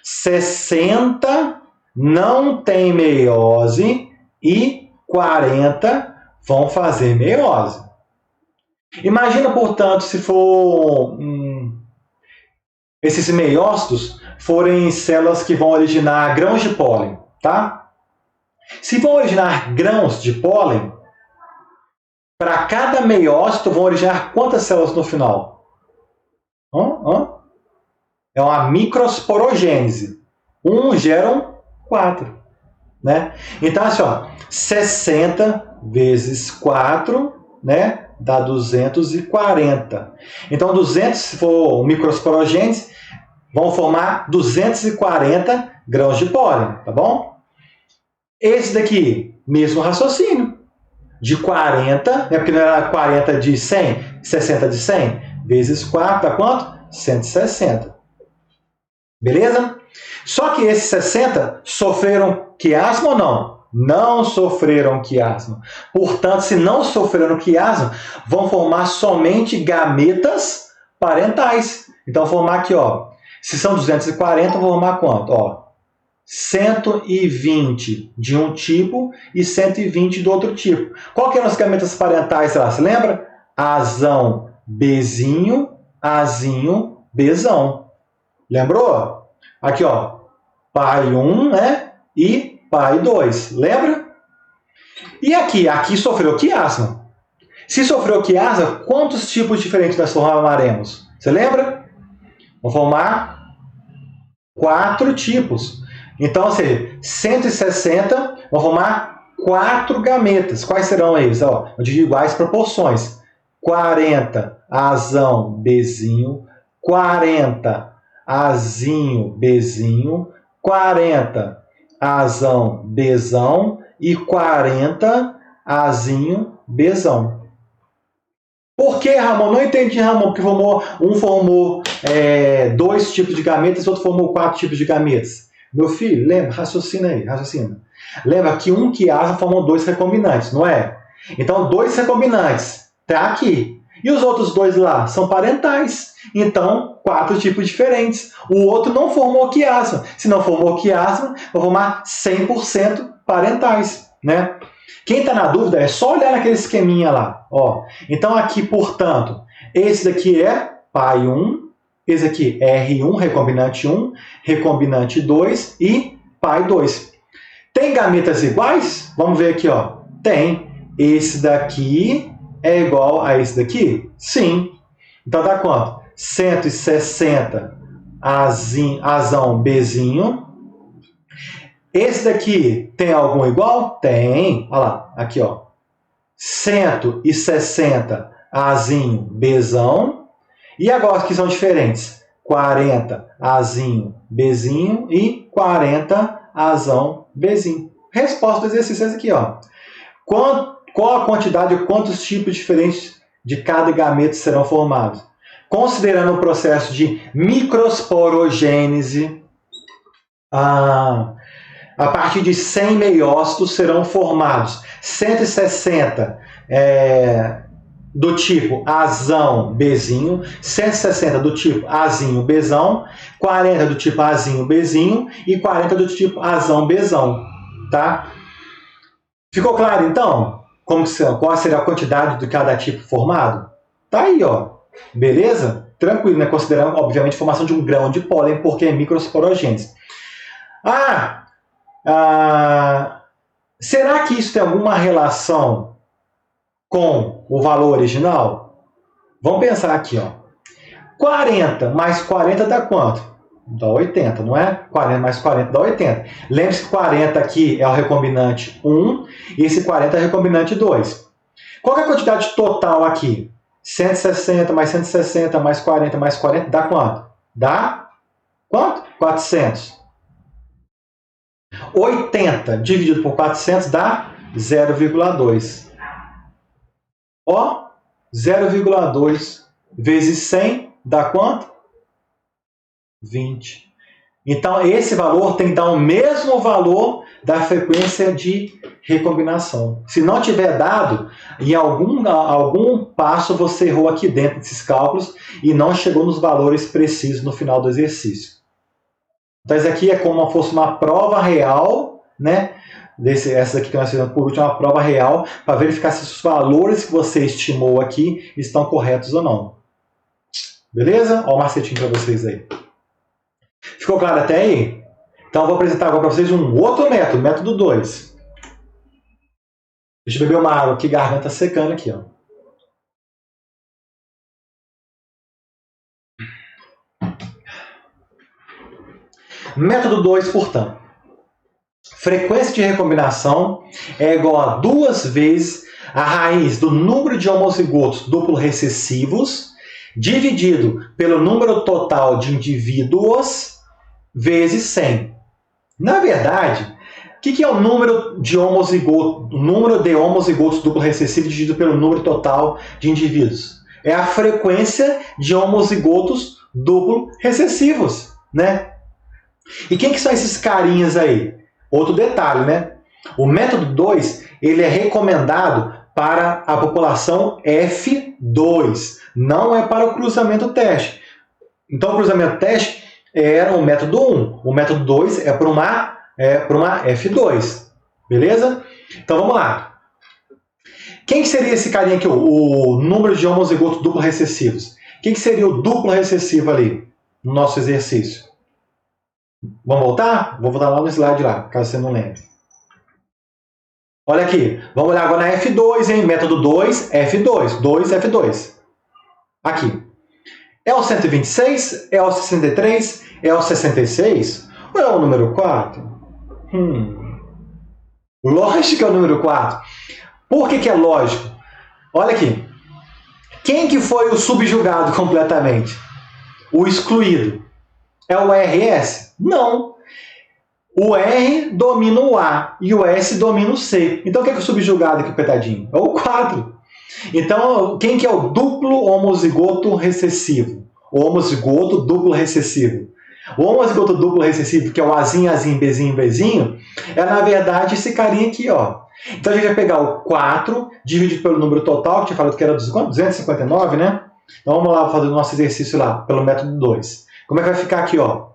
60 não tem meiose e 40 vão fazer meiose. Imagina, portanto, se for esses meiócitos forem células que vão originar grãos de pólen, tá? Se vão originar grãos de pólen, para cada meiócito vão originar quantas células no final? É uma microsporogênese. 1 geram 4. Né? Então, assim, ó, 60 vezes 4, né, dá 240. Então, 200, se for microsporogênese, vão formar 240 grãos de pólen, tá bom? Esse daqui, mesmo raciocínio. De 40, né, porque não era 40 de 100, 60 de 100, vezes 4, dá quanto? 160. Beleza? Só que esses 60 sofreram quiasma ou não? Não sofreram quiasma. Portanto, se não sofreram quiasma, vão formar somente gametas parentais. Então, vou formar aqui, ó. Se são 240, vou formar quanto? Ó, 120 de um tipo e 120 do outro tipo. Qual que eram as gametas parentais lá? Você lembra? Azão, Bzinho, Azinho, Bzão. Lembrou? Aqui, ó. Pai 1, né? E pai 2. Lembra? E aqui? Aqui sofreu quiasma. Se sofreu quiasma, quantos tipos diferentes nós formaremos? Você lembra? Vão formar 4 tipos. Então, ou seja, 160 vão formar 4 gametas. Quais serão eles? Ó, de iguais proporções. 40 Azão Bzinho, 40 Azinho Bzinho, 40 Azão Bzão e 40 Azinho Bzão. Por que, Ramon? Não entendi, Ramon, porque um formou 2 tipos de gametas e outro formou 4 tipos de gametas. Meu filho, lembra? Raciocina aí, raciocina. Lembra que um quiasma formam 2 recombinantes, não é? Então, 2 recombinantes tá aqui. E os outros 2 lá são parentais. Então, 4 tipos diferentes. O outro não formou quiasma. Se não formou quiasma, vai formar 100% parentais, né? Quem está na dúvida é só olhar naquele esqueminha lá. Ó. Então, aqui, portanto, esse daqui é pai 1, esse aqui é R1, recombinante 1, recombinante 2 e pai 2. Tem gametas iguais? Vamos ver aqui, ó. Tem. Esse daqui é igual a esse daqui? Sim. Então dá quanto? 160 Azão Bzinho. Esse daqui tem algum igual? Tem. Olha lá, aqui, ó. 160 Azinho Bzão. E agora que são diferentes? 40 Azinho Bzinho e 40 Azão Bzinho. Resposta do exercício é essa aqui, ó. Qual a quantidade, quantos tipos diferentes de cada gameta serão formados? Considerando o processo de microsporogênese, a partir de 100 meiócitos serão formados 160 do tipo Azão Bzinho, 160 do tipo Azinho Bzão, 40 do tipo Azinho Bzinho e 40 do tipo Azão Bzão. Tá? Ficou claro, então? Qual seria a quantidade de cada tipo formado? Tá aí, ó. Beleza? Tranquilo, né? Considerando, obviamente, a formação de um grão de pólen, porque é microsporogênese. Será que isso tem alguma relação com o valor original? Vamos pensar aqui, ó. 40 mais 40 dá quanto? Dá 80, não é? 40 mais 40 dá 80. Lembre-se que 40 aqui é o recombinante 1 e esse 40 é o recombinante 2. Qual é a quantidade total aqui? 160 mais 160 mais 40 mais 40 dá quanto? Dá quanto? 400. 80 dividido por 400 dá 0,2. Ó, 0,2 vezes 100 dá quanto? 20. Então, esse valor tem que dar o mesmo valor da frequência de recombinação. Se não tiver dado, em algum passo você errou aqui dentro desses cálculos e não chegou nos valores precisos no final do exercício. Então, isso aqui é como se fosse uma prova real, né? Essa aqui que nós fizemos por último é uma prova real para verificar se os valores que você estimou aqui estão corretos ou não. Beleza? Olha o macetinho para vocês aí. Ficou claro até aí? Então eu vou apresentar agora para vocês um outro método, método 2. Deixa eu beber uma água aqui, garganta secando aqui, ó. Método 2, portanto. Frequência de recombinação é igual a 2 vezes a raiz do número de homozigotos duplo recessivos dividido pelo número total de indivíduos vezes 100. Na verdade, o que é o número de homozigotos duplo recessivos dividido pelo número total de indivíduos? É a frequência de homozigotos duplo recessivos, né? E quem que são esses carinhas aí? Outro detalhe, né? O método 2, ele é recomendado para a população F2, não é para o cruzamento teste. Então, o cruzamento teste era o método 1. O método 2 é para uma F2. Beleza? Então, vamos lá. Quem seria esse carinha aqui, o número de homozigotos duplo recessivos? Quem seria o duplo recessivo ali no nosso exercício? Vamos voltar? Vou voltar lá no slide lá, caso você não lembre. Olha aqui, vamos olhar agora na F2, hein? Método 2, F2. 2, F2. Aqui. É o 126? É o 63? É o 66? Ou é o número 4? Lógico que é o número 4. Por que é lógico? Olha aqui. Quem que foi o subjugado completamente? O excluído. É o RS? Não. O R domina o A e o S domina o C. Então, o que é o subjugado aqui, coitadinho? É o 4. Então, quem que é o duplo homozigoto recessivo? O homozigoto duplo recessivo. O homozigoto duplo recessivo, que é o Azinho, Azinho, Bezinho, Bezinho, é, na verdade, esse carinha aqui, ó. Então, a gente vai pegar o 4, dividido pelo número total, que tinha falado que era 259, né? Então, vamos lá fazer o nosso exercício lá, pelo método 2. Como é que vai ficar aqui, ó?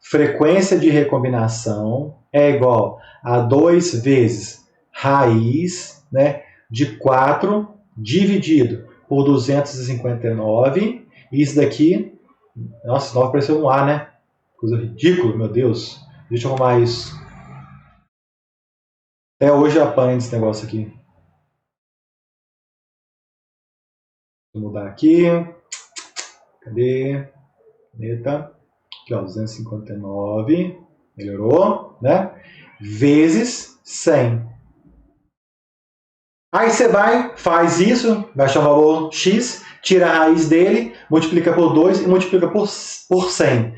Frequência de recombinação é igual a 2 vezes raiz, né, de 4 dividido por 259. E isso daqui... Nossa, 9 pareceu um A, né? Coisa ridícula, meu Deus. Deixa eu arrumar isso. Até hoje eu apanho esse negócio aqui. Vou mudar aqui. Cadê? Caneta. Aqui, ó, 259. Melhorou, né? Vezes 100. Aí você vai, faz isso, vai achar o valor x, tira a raiz dele, multiplica por 2 e multiplica por 100.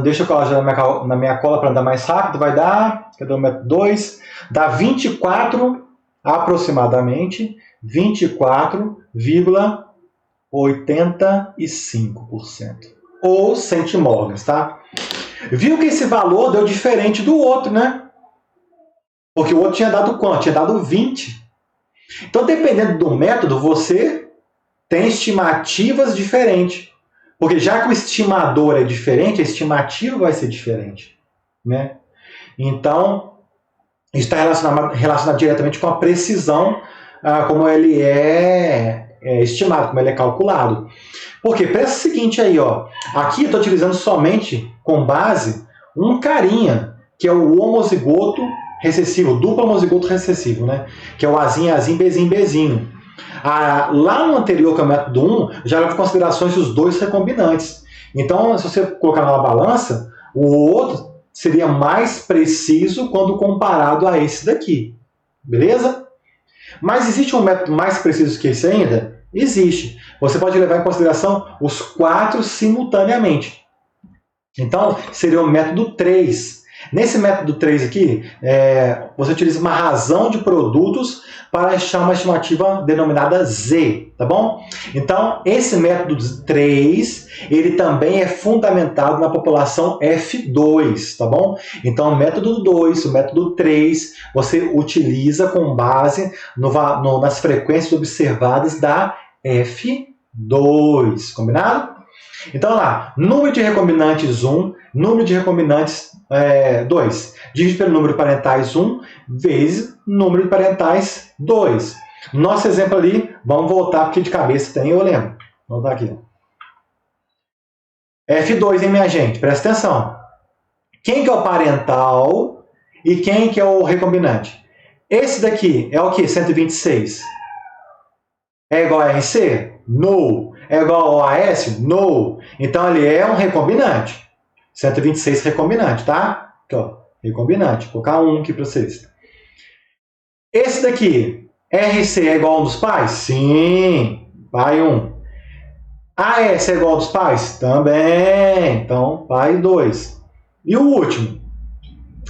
Deixa eu colar já na minha cola para andar mais rápido. Vai dar, cadê o método 2? Dá 24, aproximadamente, 24,85%. Ou centimorgans, tá? Viu que esse valor deu diferente do outro, né? Porque o outro tinha dado quanto? Tinha dado 20. Então, dependendo do método, você tem estimativas diferentes. Porque já que o estimador é diferente, a estimativa vai ser diferente, né? Então, isso está relacionado diretamente com a precisão, como ele é estimado, como ele é calculado. Porque pensa o seguinte aí, ó. Aqui eu estou utilizando somente com base um carinha, que é o homozigoto recessivo, duplo homozigoto recessivo, né? Que é o Azinho, Azinho, Bezinho, Bezinho. Lá no anterior, que é o método 1, já leva em consideração os dois recombinantes. Então, se você colocar na balança, o outro seria mais preciso quando comparado a esse daqui. Beleza? Mas existe um método mais preciso que esse ainda? Existe. Você pode levar em consideração os 4 simultaneamente. Então, seria o método 3. Nesse método 3 aqui, você utiliza uma razão de produtos para achar uma estimativa denominada Z, tá bom? Então, esse método 3, ele também é fundamentado na população F2, tá bom? Então, o método 2, o método 3, você utiliza com base nas frequências observadas da F2, combinado? Então, lá, número de recombinantes 1, número de recombinantes 2, dividido pelo número de parentais 1, vezes número de parentais 2. Nosso exemplo ali, vamos voltar, porque de cabeça tem, eu lembro. Vamos voltar aqui. F2, hein, minha gente? Presta atenção. Quem que é o parental e quem que é o recombinante? Esse daqui é o que? 126. É igual a RC? No. É igual ao AS? No. Então, ele é um recombinante. 126 recombinante, tá? Aqui, ó, recombinante. Vou colocar um aqui para vocês. Esse daqui, RC é igual a um dos pais? Sim. Pai 1. AS é igual a dos pais? Também. Então, pai 2. E o último?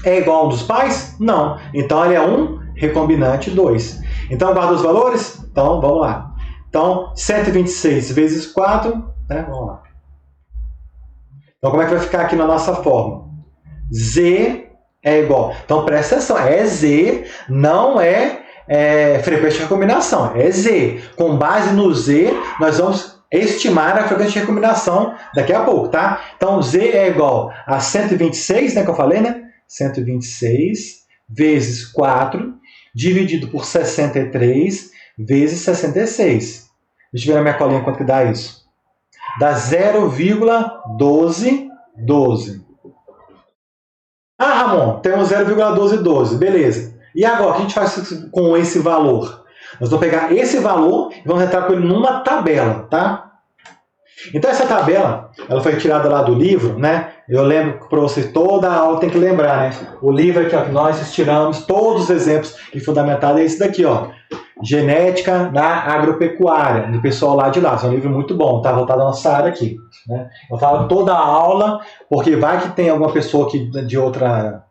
É igual a um dos pais? Não. Então, ele é um recombinante 2. Então, guarda os valores? Então, vamos lá. Então, 126 vezes 4, né? Vamos lá. Então, como é que vai ficar aqui na nossa forma? Z é igual. Então, presta atenção. É Z, não é frequência de recombinação. É Z. Com base no Z, nós vamos estimar a frequência de recombinação daqui a pouco, tá? Então, Z é igual a 126, né? Que eu falei, né? 126 vezes 4, dividido por 63, vezes 66. Deixa eu ver na minha colinha quanto que dá isso. Dá 0,1212. Ah, Ramon, temos 0,1212. Beleza. E agora, o que a gente faz com esse valor? Nós vamos pegar esse valor e vamos entrar com ele numa tabela, tá? Então essa tabela, ela foi tirada lá do livro, né? Eu lembro para você, toda a aula tem que lembrar, né? O livro aqui, ó, que nós tiramos todos os exemplos e fundamentado é esse daqui, ó. Genética na Agropecuária, do pessoal lá de lá. É um livro muito bom, tá voltado à nossa área aqui, né? Eu falo toda a aula, porque vai que tem alguma pessoa aqui de outra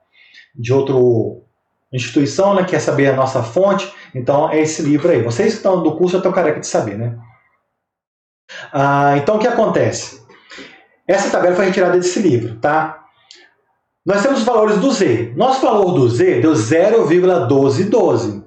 instituição, né, quer saber a nossa fonte, então é esse livro aí. Vocês que estão do curso já estão careca de saber, né? Então o que acontece? Essa tabela foi retirada desse livro, tá? Nós temos os valores do Z. Nosso valor do Z deu 0,1212.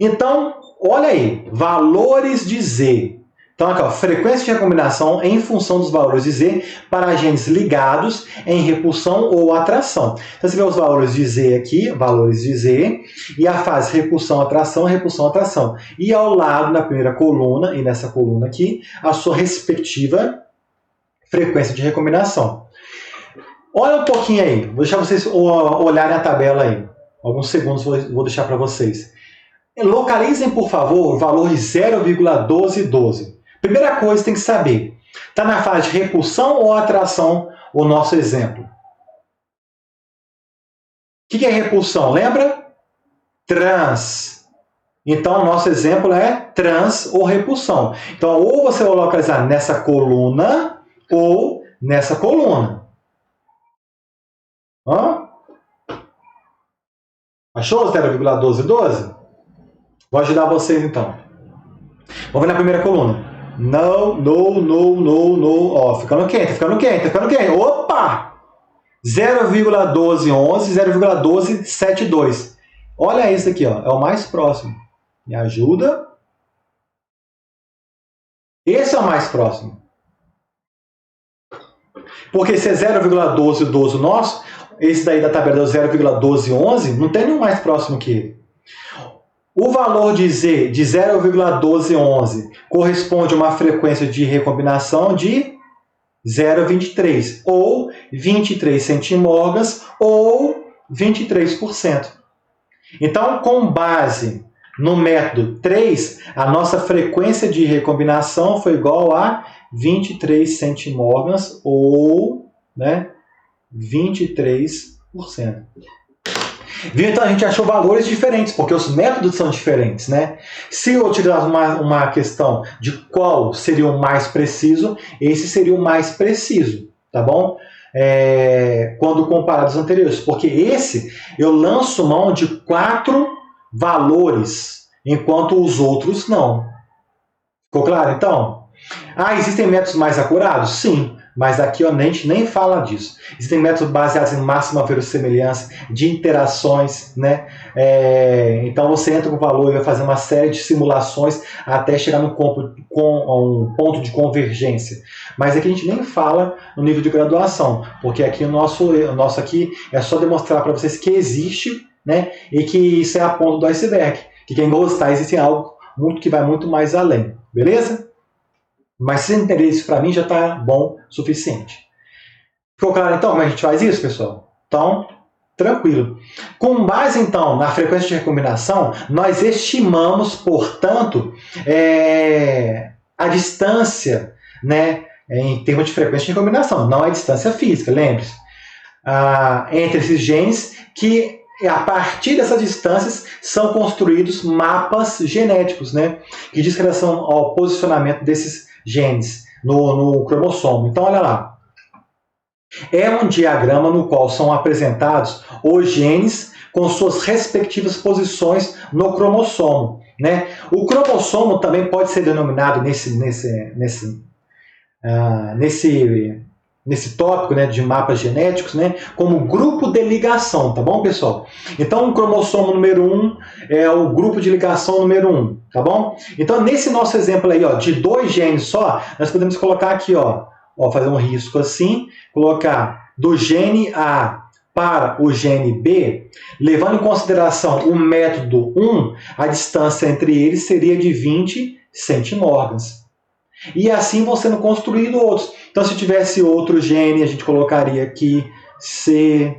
Então, olha aí, valores de Z. Então, aqui, ó, frequência de recombinação em função dos valores de Z para genes ligados em repulsão ou atração. Então, você vê os valores de Z aqui, valores de Z, e a fase repulsão, atração, repulsão, atração. E ao lado, na primeira coluna, e nessa coluna aqui, a sua respectiva frequência de recombinação. Olha um pouquinho aí, vou deixar vocês olharem a tabela aí. Alguns segundos vou deixar para vocês. Localizem, por favor, o valor de 0,1212. Primeira coisa, tem que saber, está na fase de repulsão ou atração o nosso exemplo? O que é repulsão? Lembra? Trans. Então, o nosso exemplo é trans ou repulsão. Então, ou você vai localizar nessa coluna ou nessa coluna. Achou 0,1212? Vou ajudar vocês, então. Vamos ver na primeira coluna. Não. Ó, ficando quente. Opa! 0,1211, 0,1272. Olha esse aqui, ó. É o mais próximo. Me ajuda. Esse é o mais próximo. Porque se é 0,1212 nosso, esse daí da tabela é 0,1211, não tem nenhum mais próximo que ele. O valor de Z de 0,1211 corresponde a uma frequência de recombinação de 0,23, ou 23 centimorgans, ou 23%. Então, com base no método 3, a nossa frequência de recombinação foi igual a 23 centimorgans, ou 23%. Viu? Então a gente achou valores diferentes, porque os métodos são diferentes, né? Se eu utilizar uma questão de qual seria o mais preciso, esse seria o mais preciso, tá bom? Quando comparado aos anteriores, porque esse eu lanço mão de 4 valores, enquanto os outros não. Ficou claro, então? Existem métodos mais acurados? Sim. Mas aqui a gente nem fala disso. Existem métodos baseados em máxima verossimilhança, de interações, né? Então você entra com o valor e vai fazer uma série de simulações até chegar no um ponto de convergência. Mas aqui a gente nem fala no nível de graduação, porque aqui o nosso aqui é só demonstrar para vocês que existe, né? E que isso é a ponta do iceberg. Que quem gostar, existe algo que vai muito mais além. Beleza? Mas se entender isso para mim já está bom o suficiente. Ficou claro então como a gente faz isso, pessoal? Então, tranquilo. Com base então na frequência de recombinação, nós estimamos, portanto, a distância, né, em termos de frequência de recombinação, não é distância física, lembre-se, entre esses genes que a partir dessas distâncias são construídos mapas genéticos, né, que diz relação ao posicionamento desses genes no cromossomo. Então, olha lá. É um diagrama no qual são apresentados os genes com suas respectivas posições no cromossomo, né? O cromossomo também pode ser denominado nesse tópico, né, de mapas genéticos, né, como grupo de ligação, tá bom, pessoal? Então, o cromossomo número 1 é o grupo de ligação número 1, tá bom? Então, nesse nosso exemplo aí, ó, de 2 genes só, nós podemos colocar aqui, ó, fazer um risco assim, colocar do gene A para o gene B, levando em consideração o método 1, a distância entre eles seria de 20 centimorgans. E assim vão sendo construídos outros. Então, se tivesse outro gene, a gente colocaria aqui C,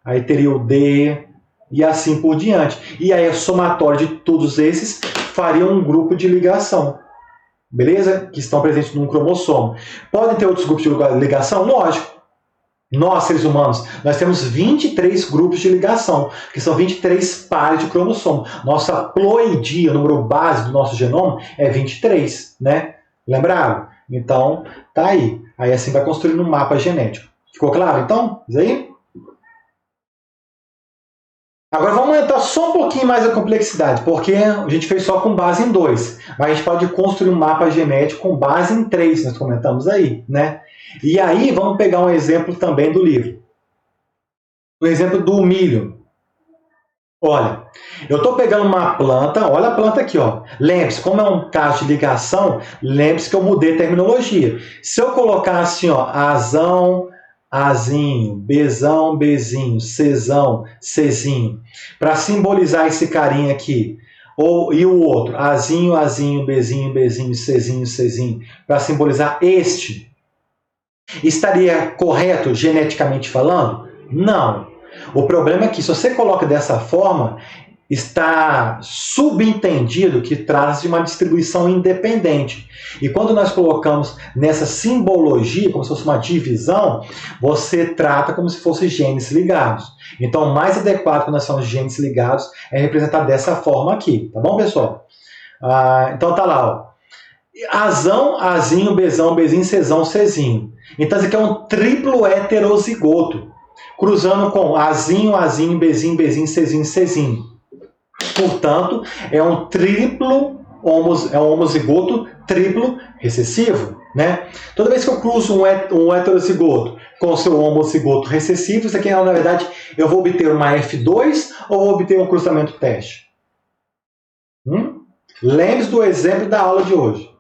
aí teria o D, e assim por diante. E aí, o somatório de todos esses faria um grupo de ligação. beleza? Que estão presentes num cromossomo. Podem ter outros grupos de ligação? Lógico. Nós, seres humanos, nós temos 23 grupos de ligação, que são 23 pares de cromossomo. Nossa ploidia, o número base do nosso genoma, é 23, né? Lembraram? Então, tá aí. Aí assim vai construindo um mapa genético. Ficou claro, então? Isso aí? Agora vamos aumentar só um pouquinho mais a complexidade, porque a gente fez só com base em 2. Mas a gente pode construir um mapa genético com base em 3, nós comentamos aí, né? E aí vamos pegar um exemplo também do livro. O exemplo do milho. Olha, eu estou pegando uma planta, olha a planta aqui, ó. Lembre-se, como é um caso de ligação, lembre-se que eu mudei a terminologia. Se eu colocar assim, ó, azão, azinho, bezão, bezinho, cezão, cezinho, para simbolizar esse carinha aqui, e o outro, azinho, azinho, bezinho, bezinho, cezinho, cezinho, para simbolizar este, estaria correto geneticamente falando? Não. O problema é que se você coloca dessa forma, está subentendido que trata de uma distribuição independente. E quando nós colocamos nessa simbologia, como se fosse uma divisão, você trata como se fossem genes ligados. Então, o mais adequado quando nós somos genes ligados é representar dessa forma aqui. Tá bom, pessoal? Então tá lá, ó. Azão, azinho, bezão, bezinho, cezão, cezinho. Então, isso aqui é um triplo heterozigoto, cruzando com azinho, azinho, bezinho, bezinho, cezinho, cezinho. Portanto, é um homozigoto triplo recessivo, né? Toda vez que eu cruzo um heterozigoto com o seu homozigoto recessivo, isso aqui, na verdade, eu vou obter uma F2 ou vou obter um cruzamento teste? Lembre-se do exemplo da aula de hoje.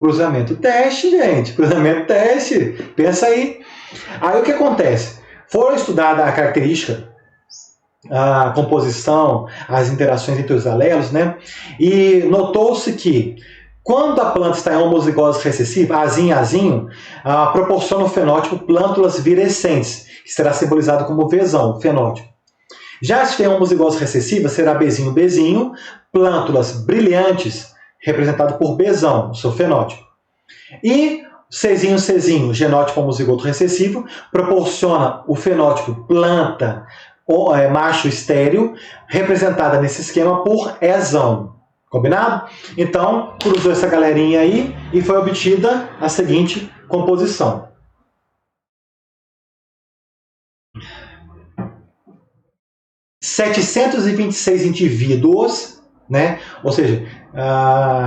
Cruzamento teste, gente. Cruzamento teste. Pensa aí. Aí o que acontece? Foram estudada a característica, a composição, as interações entre os alelos, né? E notou-se que quando a planta está em homozigose recessiva, azinho, proporciona o fenótipo plântulas virescentes, que será simbolizado como Vzão, fenótipo. Já se tem homozigose recessiva, será bezinho, plântulas brilhantes, representado por Bzão, o seu fenótipo. E cezinho, genótipo homozigoto recessivo, proporciona o fenótipo planta macho estéril, representada nesse esquema por Ezão. Combinado? Então, cruzou essa galerinha aí e foi obtida a seguinte composição. – 726 indivíduos, né? Ou seja,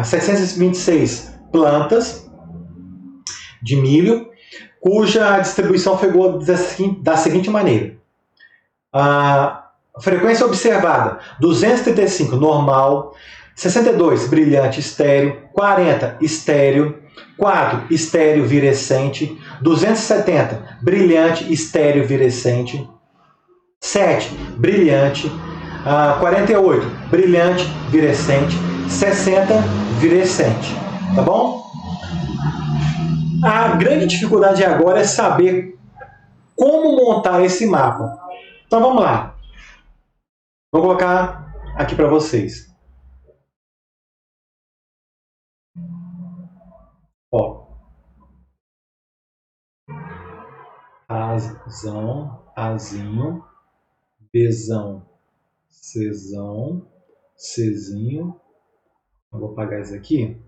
726 plantas de milho, cuja distribuição ficou da seguinte maneira. A frequência observada, 235 normal, 62 brilhante estéreo, 40 estéreo, 4 estéreo virescente, 270 brilhante estéreo virescente, 7 brilhante, 48 brilhante virescente, 60 virescente. Tá bom? A grande dificuldade agora é saber como montar esse mapa. Então vamos lá. Vou colocar aqui para vocês. Ó. Azão, azinho, bezão, cezão, cezinho. Eu vou apagar isso aqui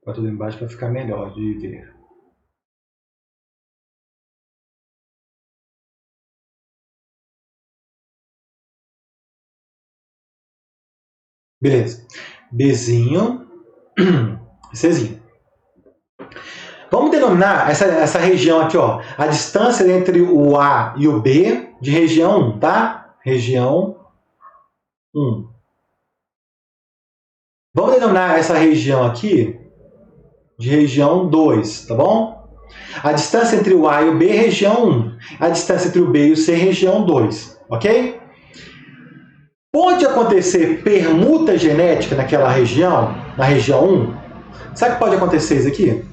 para tudo embaixo para ficar melhor de ver. Beleza. Bzinho, Czinho. Vamos denominar essa região aqui, ó, a distância entre o A e o B de região 1, tá? Região 1. Vamos denominar essa região aqui de região 2, tá bom? A distância entre o A e o B é região 1. A distância entre o B e o C é região 2, ok? Pode acontecer permuta genética naquela região, na região 1? Sabe que pode acontecer isso aqui?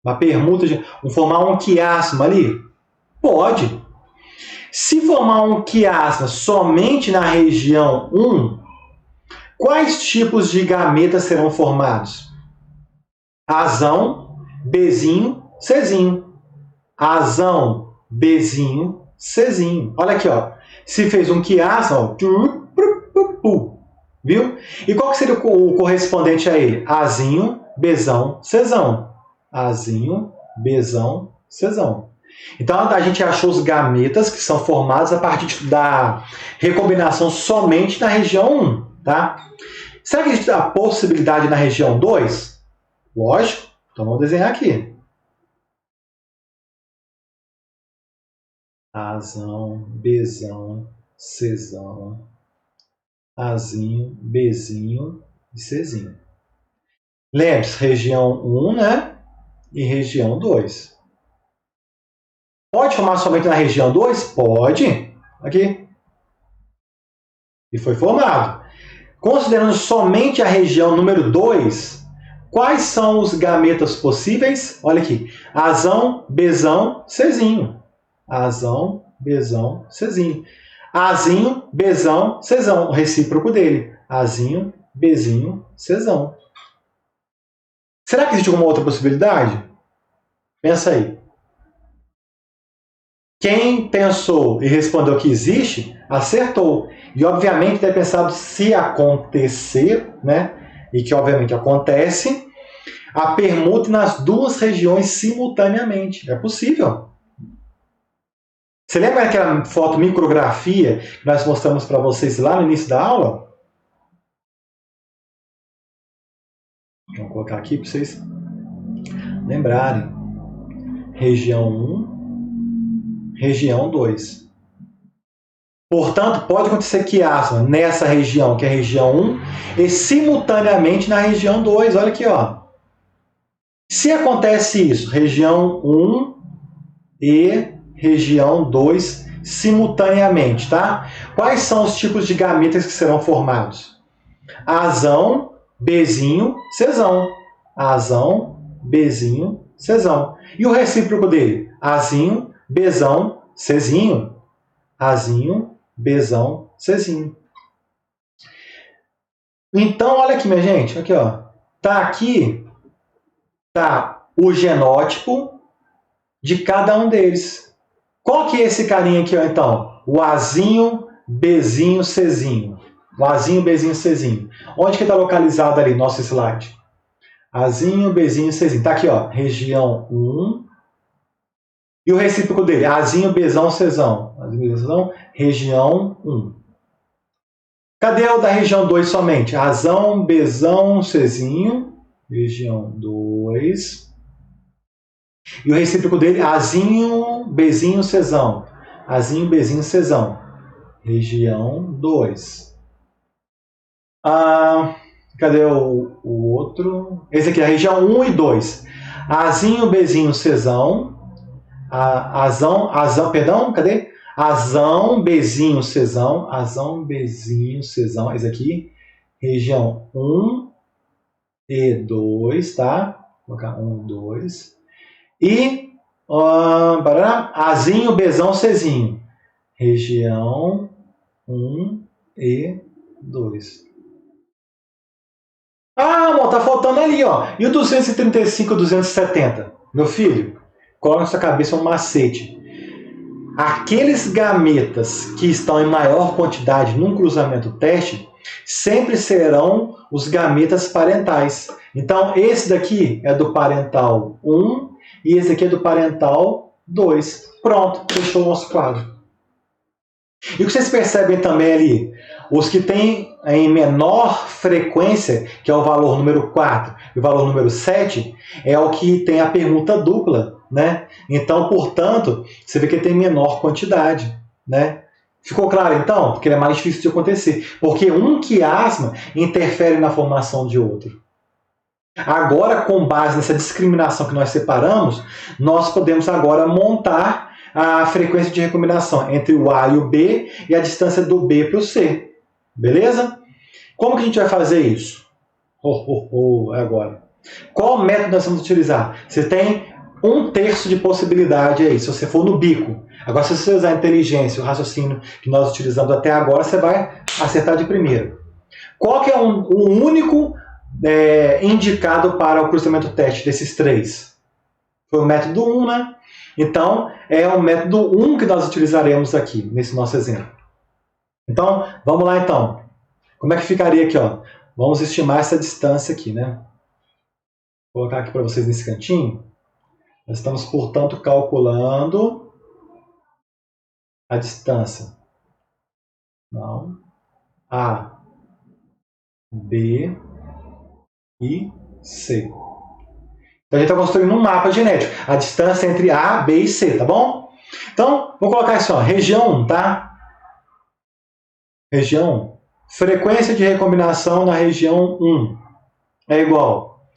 Uma permuta, formar um quiasma ali? Pode. Se formar um quiasma somente na região 1, quais tipos de gametas serão formados? Azão, Bzinho, Czinho. Azão, Bzinho, Czinho. Olha aqui, ó. Se fez um quiasma, ó, viu? E qual que seria o correspondente a ele? Azinho, Bzão, Czão. Azinho, Bzão, Czão. Então, a gente achou os gametas que são formados a partir da recombinação somente na região 1, tá? Será que a gente tem a possibilidade na região 2? Lógico. Então, vamos desenhar aqui. Azão, Bzão, Czão. Azinho, Bzinho e Czinho. Lembre-se, região 1, né? E região 2. Pode formar somente na região 2? Pode. Aqui. E foi formado. Considerando somente a região número 2, quais são os gametas possíveis? Olha aqui. Azão, Bzão, Czinho. Azão, Bzão, Czinho. Azinho, Bzão, Czão. O recíproco dele. Azinho, Bzinho, Czão. Será que existe alguma outra possibilidade? Pensa aí. Quem pensou e respondeu que existe, acertou. E, obviamente, deve pensar se acontecer, né? E que, obviamente, acontece, a permuta nas duas regiões simultaneamente. É possível. Você lembra daquela foto micrografia que nós mostramos para vocês lá no início da aula? Vou colocar aqui para vocês lembrarem. Região 1, região 2. Portanto, pode acontecer quiasma nessa região, que é a região 1, e simultaneamente na região 2. Olha aqui, ó. Se acontece isso, região 1 e região 2 simultaneamente, tá? Quais são os tipos de gametas que serão formados? Azão, Bzinho, Czão. Azão, Bzinho, Czão. E o recíproco dele? Azinho, Bzão, Czinho. Azinho, Bzão, Czinho. Então, olha aqui, minha gente. Aqui, ó. Aqui tá o genótipo de cada um deles. Qual que é esse carinha aqui, ó, então? O Azinho, Bzinho, Czinho. O Azinho, Bzinho, Czinho. Onde que está localizado ali nosso slide? Azinho, Bzinho, Czinho. Está aqui, ó, região 1. E o recíproco dele? Azinho, Bzão, Czão. Azinho, Bzão, região 1. Cadê o da região 2 somente? Azão, Bzão, Czinho. Região 2. E o recíproco dele, Azinho, Bzinho, Czão. Azinho, Bzinho, Czão. Região 2. Cadê o outro? Esse aqui, a região 1 e 2. Azinho, Bzinho, Czão. Perdão, cadê? Azão, Bzinho, Czão. Azão, Bzinho, Czão. Esse aqui, região 1 e 2, tá? Vou colocar 1 e 2. E Azinho, Bzão, Czinho. Região 1 e 2. Amor, tá faltando ali, ó. E o 235 e 270? Meu filho, coloca na sua cabeça um macete. Aqueles gametas que estão em maior quantidade num cruzamento teste sempre serão os gametas parentais. Então, esse daqui é do parental 1 e esse aqui é do parental 2. Pronto, fechou o nosso quadro. E o que vocês percebem também ali? Os que têm em menor frequência, que é o valor número 4 e o valor número 7, é o que tem a permuta dupla, né? Então, portanto, você vê que tem menor quantidade, né? Ficou claro, então? Porque ele é mais difícil de acontecer. Porque um quiasma interfere na formação de outro. Agora, com base nessa discriminação que nós separamos, nós podemos agora montar a frequência de recombinação entre o A e o B e a distância do B para o C. Beleza? Como que a gente vai fazer isso? É agora. Qual método nós vamos utilizar? Você tem 1/3 de possibilidade aí, se você for no bico. Agora, se você usar a inteligência, o raciocínio que nós utilizamos até agora, você vai acertar de primeira. Qual que é o único indicado para o cruzamento teste desses três? Foi o método 1, né? Então, é o método 1 que nós utilizaremos aqui, nesse nosso exemplo. Então, vamos lá então. Como é que ficaria aqui, ó? Vamos estimar essa distância aqui, né? Vou colocar aqui para vocês nesse cantinho. Nós estamos, portanto, calculando a distância. Não. A, B e C. Então, a gente está construindo um mapa genético. A distância entre A, B e C, tá bom? Então, vou colocar assim, ó, região 1, tá? Região 1. Frequência de recombinação na região 1 é igual.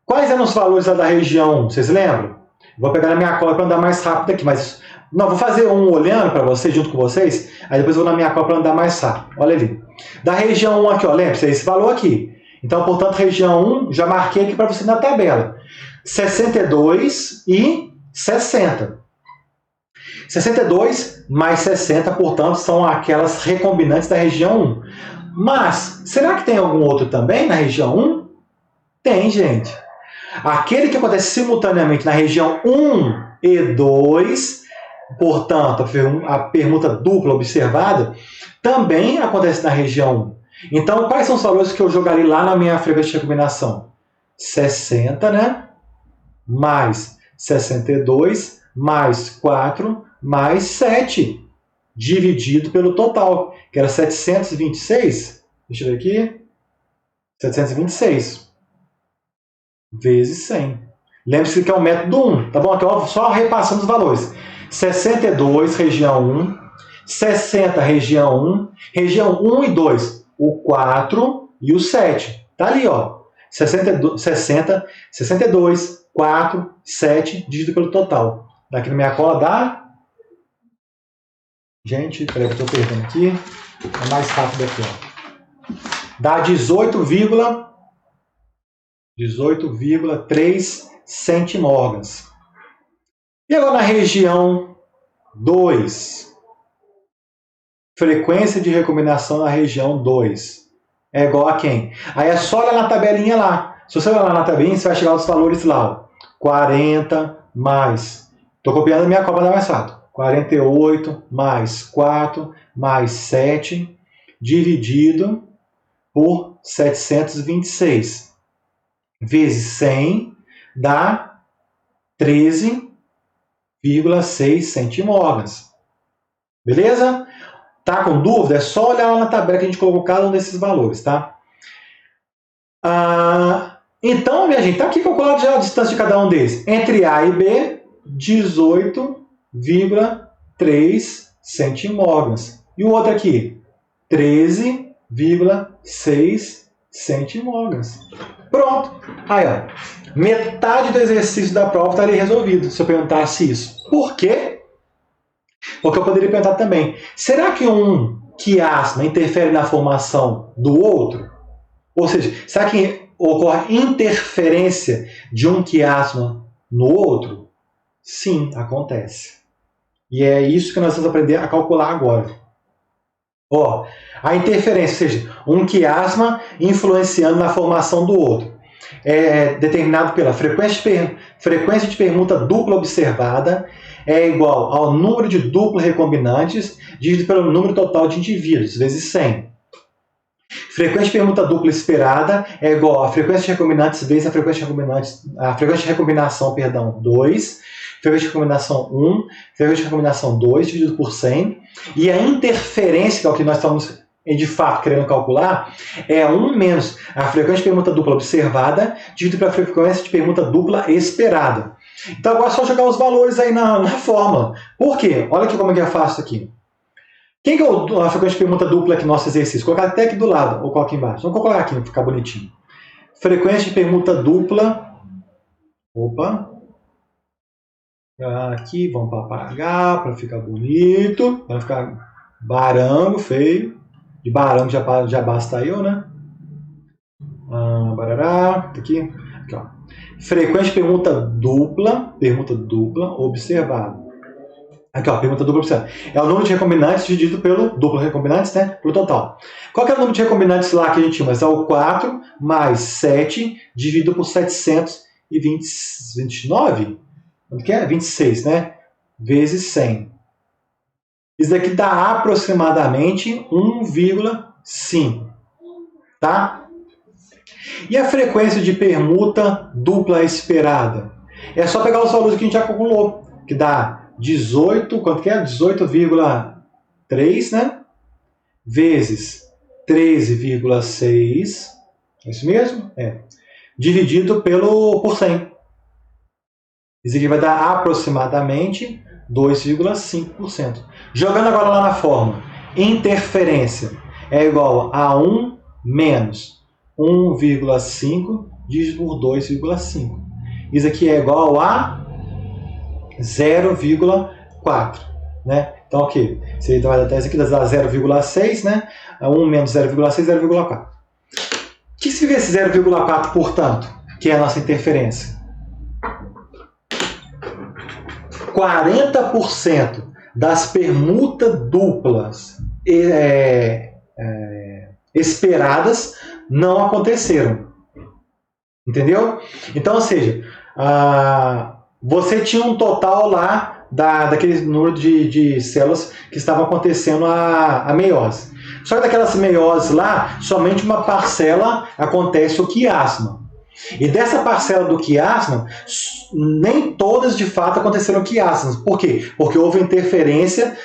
Quais eram os valores da região 1? Vocês lembram? Vou pegar na minha cola para andar mais rápido aqui, mas não, vou fazer um olhando para vocês, junto com vocês, aí depois eu vou na minha cola para andar mais rápido. Olha ali. Da região 1 aqui, ó, lembre-se, esse valor aqui. Então, portanto, região 1, já marquei aqui para você na tabela. 62 e 60. 62 mais 60, portanto, são aquelas recombinantes da região 1. Mas, será que tem algum outro também na região 1? Tem, gente. Aquele que acontece simultaneamente na região 1 e 2, portanto, a permuta dupla observada, também acontece na região 1. Então, quais são os valores que eu jogarei lá na minha frequência de recombinação? 60, né? Mais 62, mais 4, mais 7, dividido pelo total, que era 726. Deixa eu ver aqui. 726 vezes 100. Lembre-se que é o método 1, tá bom? Então, só repassando os valores. 62, região 1. 60, região 1. Região 1 e 2, o 4 e o 7. Tá ali, ó. 60, 62, 4, 7, dividido pelo total. Daqui na minha cola dá... Gente, peraí que eu estou perdendo aqui. É mais rápido aqui, ó. Dá 18,3 centimorgans. E agora na região 2. Frequência de recombinação na região 2. É igual a quem? Aí é só olhar na tabelinha lá. Se você olhar lá na tabelinha, você vai chegar aos valores lá. Ó. 40 mais... Estou copiando a minha copa da mais rápido. 48 mais 4 mais 7 dividido por 726 vezes 100 dá 13,6 centimorgans. Beleza? Tá com dúvida? É só olhar lá na tabela que a gente colocou cada um desses valores, tá? Então, minha gente, tá aqui calculado já a distância de cada um deles. Entre A e B, 18,3 centimorgans. E o outro aqui, 13,6 centimorgans. Pronto. Aí, ó. Metade do exercício da prova estaria resolvido se eu perguntasse isso. Por quê? Porque eu poderia perguntar também, será que um quiasma interfere na formação do outro? Ou seja, será que ocorre interferência de um quiasma no outro? Sim, acontece. E é isso que nós vamos aprender a calcular agora. Ó, a interferência, ou seja, um quiasma influenciando na formação do outro. É determinado pela frequência de permuta dupla observada é igual ao número de duplos recombinantes dividido pelo número total de indivíduos, vezes 100. Frequência de permuta dupla esperada é igual a frequência de recombinantes vezes a frequência de recombinação, 2, frequência de recombinação 1, frequência de recombinação 2, dividido por 100, e a interferência, que é o que nós estamos de fato querendo calcular, é 1 menos a frequência de permuta dupla observada, dividido pela frequência de permuta dupla esperada. Então agora é só jogar os valores aí na fórmula. Por quê? Olha aqui como é que é fácil aqui. Quem que é a frequência de permuta dupla aqui no nosso exercício? Vou colocar até aqui do lado, ou colocar aqui embaixo. Vamos colocar aqui para ficar bonitinho. Frequência de permuta dupla. Opa. Aqui, vamos para apagar, para ficar bonito. Para não ficar barango, feio. De barango já basta eu, né? Barará. Aqui, ó. Frequência de permuta dupla observada. Aqui, ó, permuta dupla observada. É o número de recombinantes dividido pelo duplo recombinantes, né? Pelo total. Qual que é o número de recombinantes lá que a gente tinha? Mas é o 4 mais 7 dividido por 729? Quanto que é? 26, né? Vezes 100. Isso daqui dá aproximadamente 1,5. Tá? E a frequência de permuta dupla esperada? É só pegar os valores que a gente já calculou, que dá 18, quanto que é? 18,3, né? Vezes 13,6, é isso mesmo? É. Dividido por 100. Isso aqui vai dar aproximadamente 2,5%. Jogando agora lá na fórmula, interferência é igual a 1 menos 1,5 dividido por 2,5. Isso aqui é igual a 0,4. Né? Então, ok. Você vai dar isso aqui, dá 0,6, né? 1 menos 0,6, 0,4. O que significa esse 0,4, portanto, que é a nossa interferência? 40% das permutas duplas esperadas não aconteceram. Entendeu? Então, ou seja, você tinha um total lá daquele número de células que estavam acontecendo a meiose. Só que daquelas meioses lá, somente uma parcela acontece o quiasma. E dessa parcela do quiasma, nem todas de fato aconteceram quiasmas. Por quê? Porque houve interferência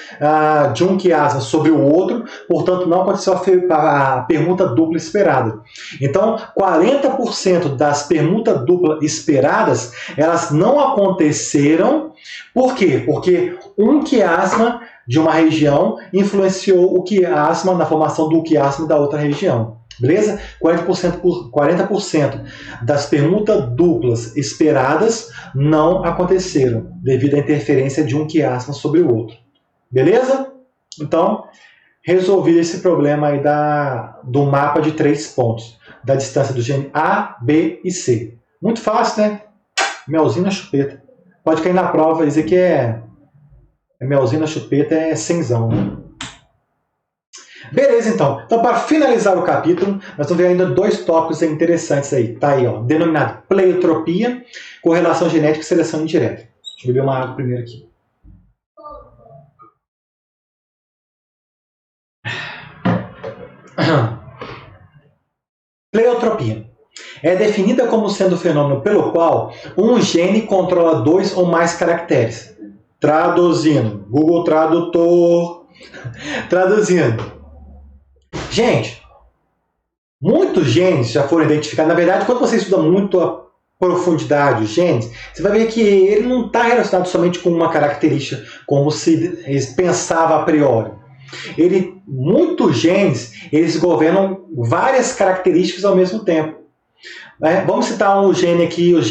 de um quiasma sobre o outro, portanto não aconteceu a permuta dupla esperada. Então, 40% das permutas duplas esperadas, elas não aconteceram. Por quê? Porque um quiasma de uma região influenciou o quiasma na formação do quiasma da outra região. Beleza? 40% das permutas duplas esperadas não aconteceram devido à interferência de um quiasma sobre o outro. Beleza? Então, resolvi esse problema aí do mapa de 3 pontos, da distância do gene A, B e C. Muito fácil, né? Melzinho na chupeta. Pode cair na prova, isso aqui é melzinho na chupeta, é cenzão, né? Beleza, então. Então, para finalizar o capítulo, nós vamos ver ainda 2 tópicos interessantes aí. Tá aí, ó, denominado pleiotropia, correlação genética e seleção indireta. Deixa eu beber uma água primeiro aqui. Pleiotropia é definida como sendo o fenômeno pelo qual um gene controla 2 ou mais caracteres. Traduzindo, Google Tradutor. Traduzindo. Gente, muitos genes já foram identificados. Na verdade, quando você estuda muito a profundidade os genes, você vai ver que ele não está relacionado somente com uma característica, como se pensava a priori. Muitos genes, eles governam várias características ao mesmo tempo. Vamos citar um gene aqui, o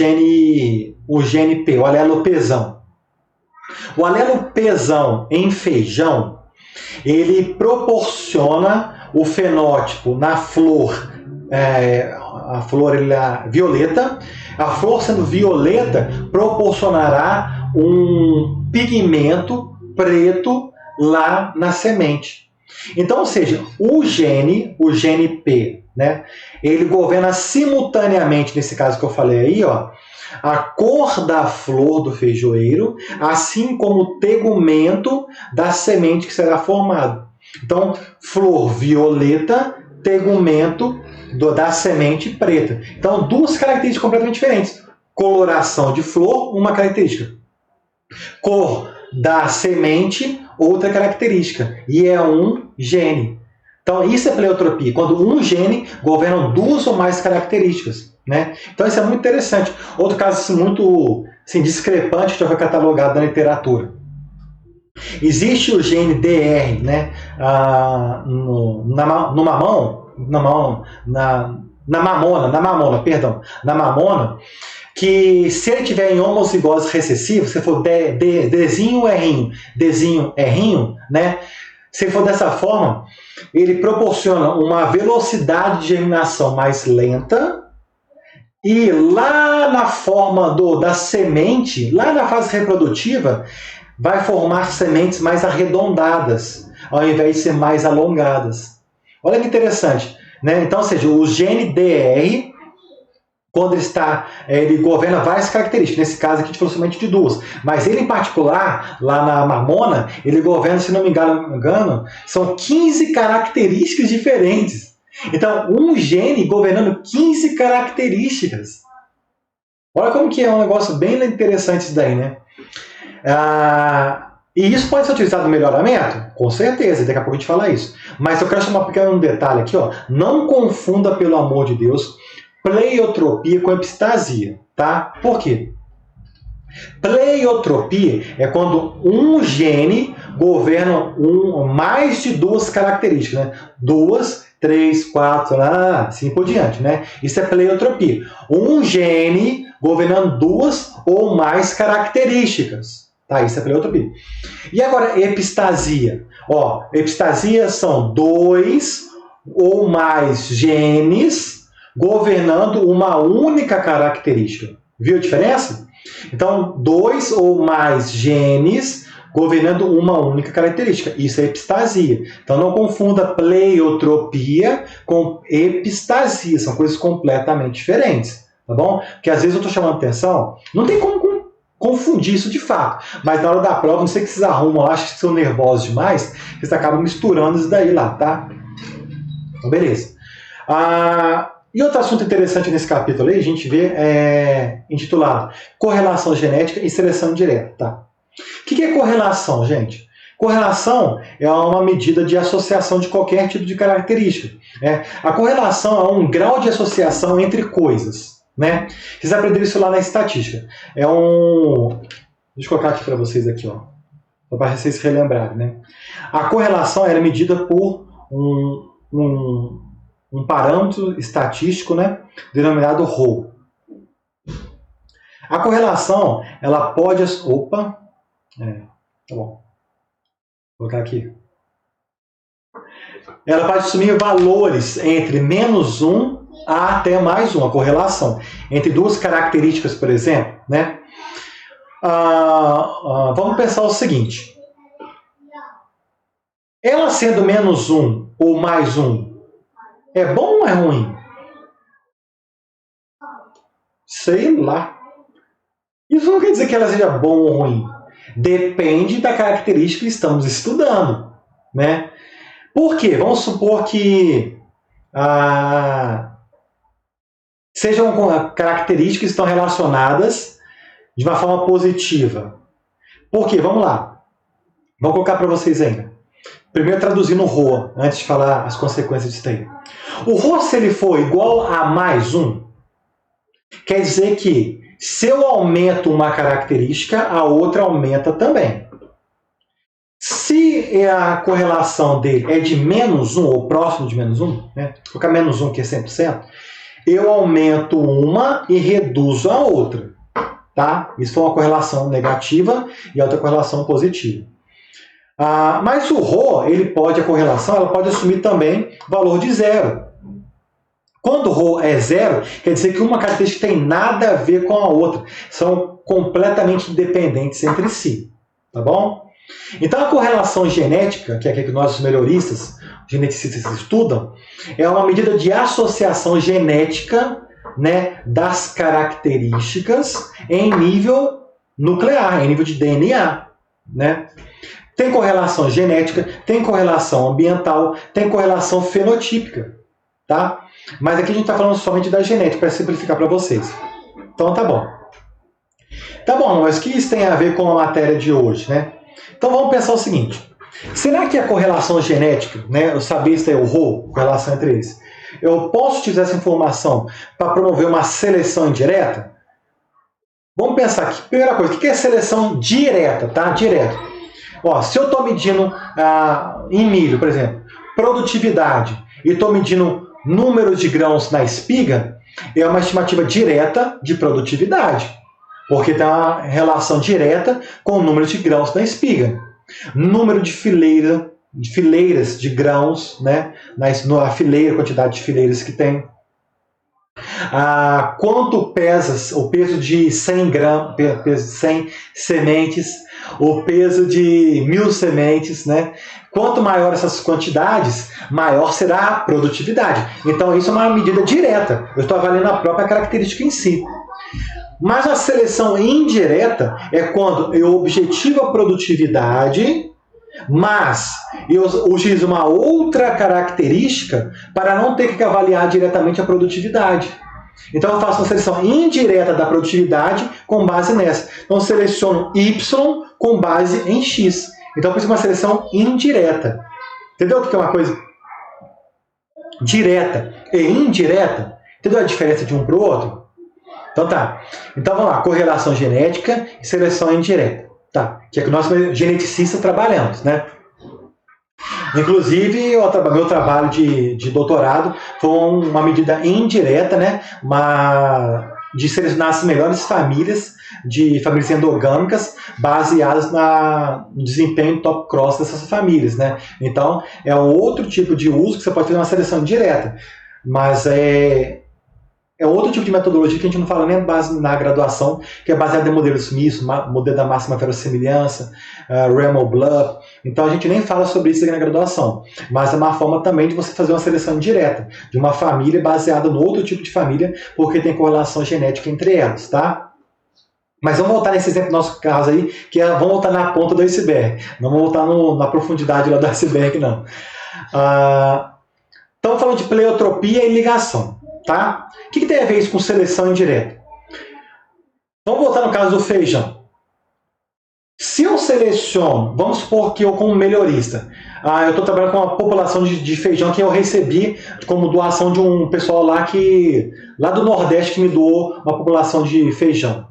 gene P, o alelo Pzão. O alelo Pzão em feijão, ele proporciona o fenótipo na flor, a flor violeta. A flor sendo violeta proporcionará um pigmento preto lá na semente. Então, ou seja, o gene P, né, ele governa simultaneamente, nesse caso que eu falei aí, ó, a cor da flor do feijoeiro, assim como o tegumento da semente que será formado. Então, flor violeta, tegumento da semente preta. Então, 2 características completamente diferentes. Coloração de flor, uma característica. Cor da semente, outra característica. E é um gene. Então, isso é pleiotropia. Quando um gene governa 2 ou mais características. Né? Então, isso é muito interessante. Outro caso muito discrepante que já foi catalogado na literatura. Existe o gene DR, né, na mamona, que se ele tiver em homozigose recessiva, se for Dzinho Rzinho, né, se for dessa forma, ele proporciona uma velocidade de germinação mais lenta E lá na forma da semente, lá na fase reprodutiva, vai formar sementes mais arredondadas, ao invés de ser mais alongadas. Olha que interessante, né? Então, ou seja, o gene DR, quando ele governa várias características. Nesse caso aqui, a gente falou somente de duas. Mas ele, em particular, lá na mamona, ele governa, se não me engano, são 15 características diferentes. Então, um gene governando 15 características. Olha como que é um negócio bem interessante isso daí, né? E isso pode ser utilizado no melhoramento? Com certeza, daqui a pouco a gente fala isso. Mas eu quero chamar um pequeno detalhe aqui, ó. Não confunda, pelo amor de Deus, pleiotropia com epistasia, tá? Por quê? Pleiotropia é quando um gene governa mais de duas características, né? 2, 3, 4, assim por diante, né? Isso é pleiotropia. Um gene governando duas ou mais características, tá? Isso é pleiotropia. E agora, epistasia? Ó, epistasia são 2 ou mais genes governando uma única característica. Viu a diferença? Então, 2 ou mais genes governando uma única característica. Isso é epistasia. Então, não confunda pleiotropia com epistasia. São coisas completamente diferentes. Tá bom? Porque às vezes eu estou chamando atenção, não tem como confundir isso de fato. Mas na hora da prova, não sei que vocês arrumam, acham que são nervosos demais, vocês acabam misturando isso daí lá, tá? Então, beleza. E outro assunto interessante nesse capítulo aí, a gente vê intitulado Correlação Genética e Seleção Direta. Tá? O que é correlação, gente? Correlação é uma medida de associação de qualquer tipo de característica. Né? A correlação é um grau de associação entre coisas. Né? Vocês aprenderam isso lá na estatística. Deixa eu colocar aqui para vocês aqui, ó, para vocês se relembrarem. Né? A correlação era medida por um parâmetro estatístico, né, denominado ρ. A correlação, ela pode... Opa! Tá bom. Vou colocar aqui. Ela pode assumir valores entre -1 a até +1, a correlação. Entre duas características, por exemplo. Né? Vamos pensar o seguinte. Ela sendo -1 ou +1, é bom ou é ruim? Sei lá. Isso não quer dizer que ela seja bom ou ruim. Depende da característica que estamos estudando. Né? Por quê? Vamos supor que sejam características que estão relacionadas de uma forma positiva. Por quê? Vamos lá. Vou colocar para vocês ainda. Primeiro traduzindo o ρ, antes de falar as consequências disso aí. O ρ, se ele for igual a +1, quer dizer que se eu aumento uma característica, a outra aumenta também. Se a correlação dele é de -1, ou próximo de -1, né? Vou colocar -1, que é 100%, eu aumento uma e reduzo a outra. Tá? Isso foi uma correlação negativa e a outra correlação positiva. Mas o ρ, a correlação, ela pode assumir também valor de 0. Quando o ρ é 0, quer dizer que uma característica tem nada a ver com a outra. São completamente independentes entre si. Tá bom? Então a correlação genética, que é a que nós, os melhoristas, geneticistas estudam, é uma medida de associação genética, né, das características em nível nuclear, em nível de DNA. Né? Tem correlação genética, tem correlação ambiental, tem correlação fenotípica. Tá? Mas aqui a gente está falando somente da genética, para simplificar para vocês. Então tá bom. Tá bom, mas o que isso tem a ver com a matéria de hoje? Né? Então vamos pensar o seguinte. Será que a correlação genética, né, eu sabia se é o ρ, correlação entre eles, eu posso utilizar essa informação para promover uma seleção indireta? Vamos pensar aqui. Primeira coisa, o que é seleção direta? Tá? Direta. Ó, se eu estou medindo em milho, por exemplo, produtividade, e estou medindo número de grãos na espiga, é uma estimativa direta de produtividade, porque tem uma relação direta com o número de grãos na espiga. Número de fileiras de grãos, né? A fileira, a quantidade de fileiras que tem. Quanto pesa o peso de 100 gramas, peso de 100 sementes, o peso de 1000 sementes, né? Quanto maior essas quantidades, maior será a produtividade. Então, isso é uma medida direta. Eu estou avaliando a própria característica em si. Mas a seleção indireta é quando eu objetivo a produtividade, mas eu utilizo uma outra característica para não ter que avaliar diretamente a produtividade. Então eu faço uma seleção indireta da produtividade com base nessa. Então eu seleciono Y com base em X. Então eu preciso de uma seleção indireta. Entendeu o que é uma coisa direta e indireta? Entendeu a diferença de um para o outro? Então tá. Então vamos lá. Correlação genética e seleção indireta. Tá. Que é que nós geneticistas trabalhamos, né? Inclusive, meu trabalho de doutorado foi uma medida indireta, né? De selecionar as melhores famílias, de famílias endogâmicas, baseadas no desempenho top cross dessas famílias, né? Então, é um outro tipo de uso que você pode fazer uma seleção direta, mas é outro tipo de metodologia que a gente não fala nem na graduação, que é baseada em modelos Smith, modelo da máxima verossimilhança, Remo-Bluff. Então a gente nem fala sobre isso aqui na graduação, mas é uma forma também de você fazer uma seleção indireta de uma família baseada no outro tipo de família, porque tem correlação genética entre elas, tá? Mas vamos voltar nesse exemplo do nosso caso aí, que vamos voltar na ponta do iceberg, não vamos voltar na profundidade lá do iceberg, não. Estamos falando de pleiotropia e ligação, tá? O que tem a ver isso com seleção indireta? Vamos voltar no caso do feijão. Se eu seleciono, vamos supor que eu como melhorista, eu estou trabalhando com uma população de feijão que eu recebi como doação de um pessoal lá do Nordeste que me doou uma população de feijão.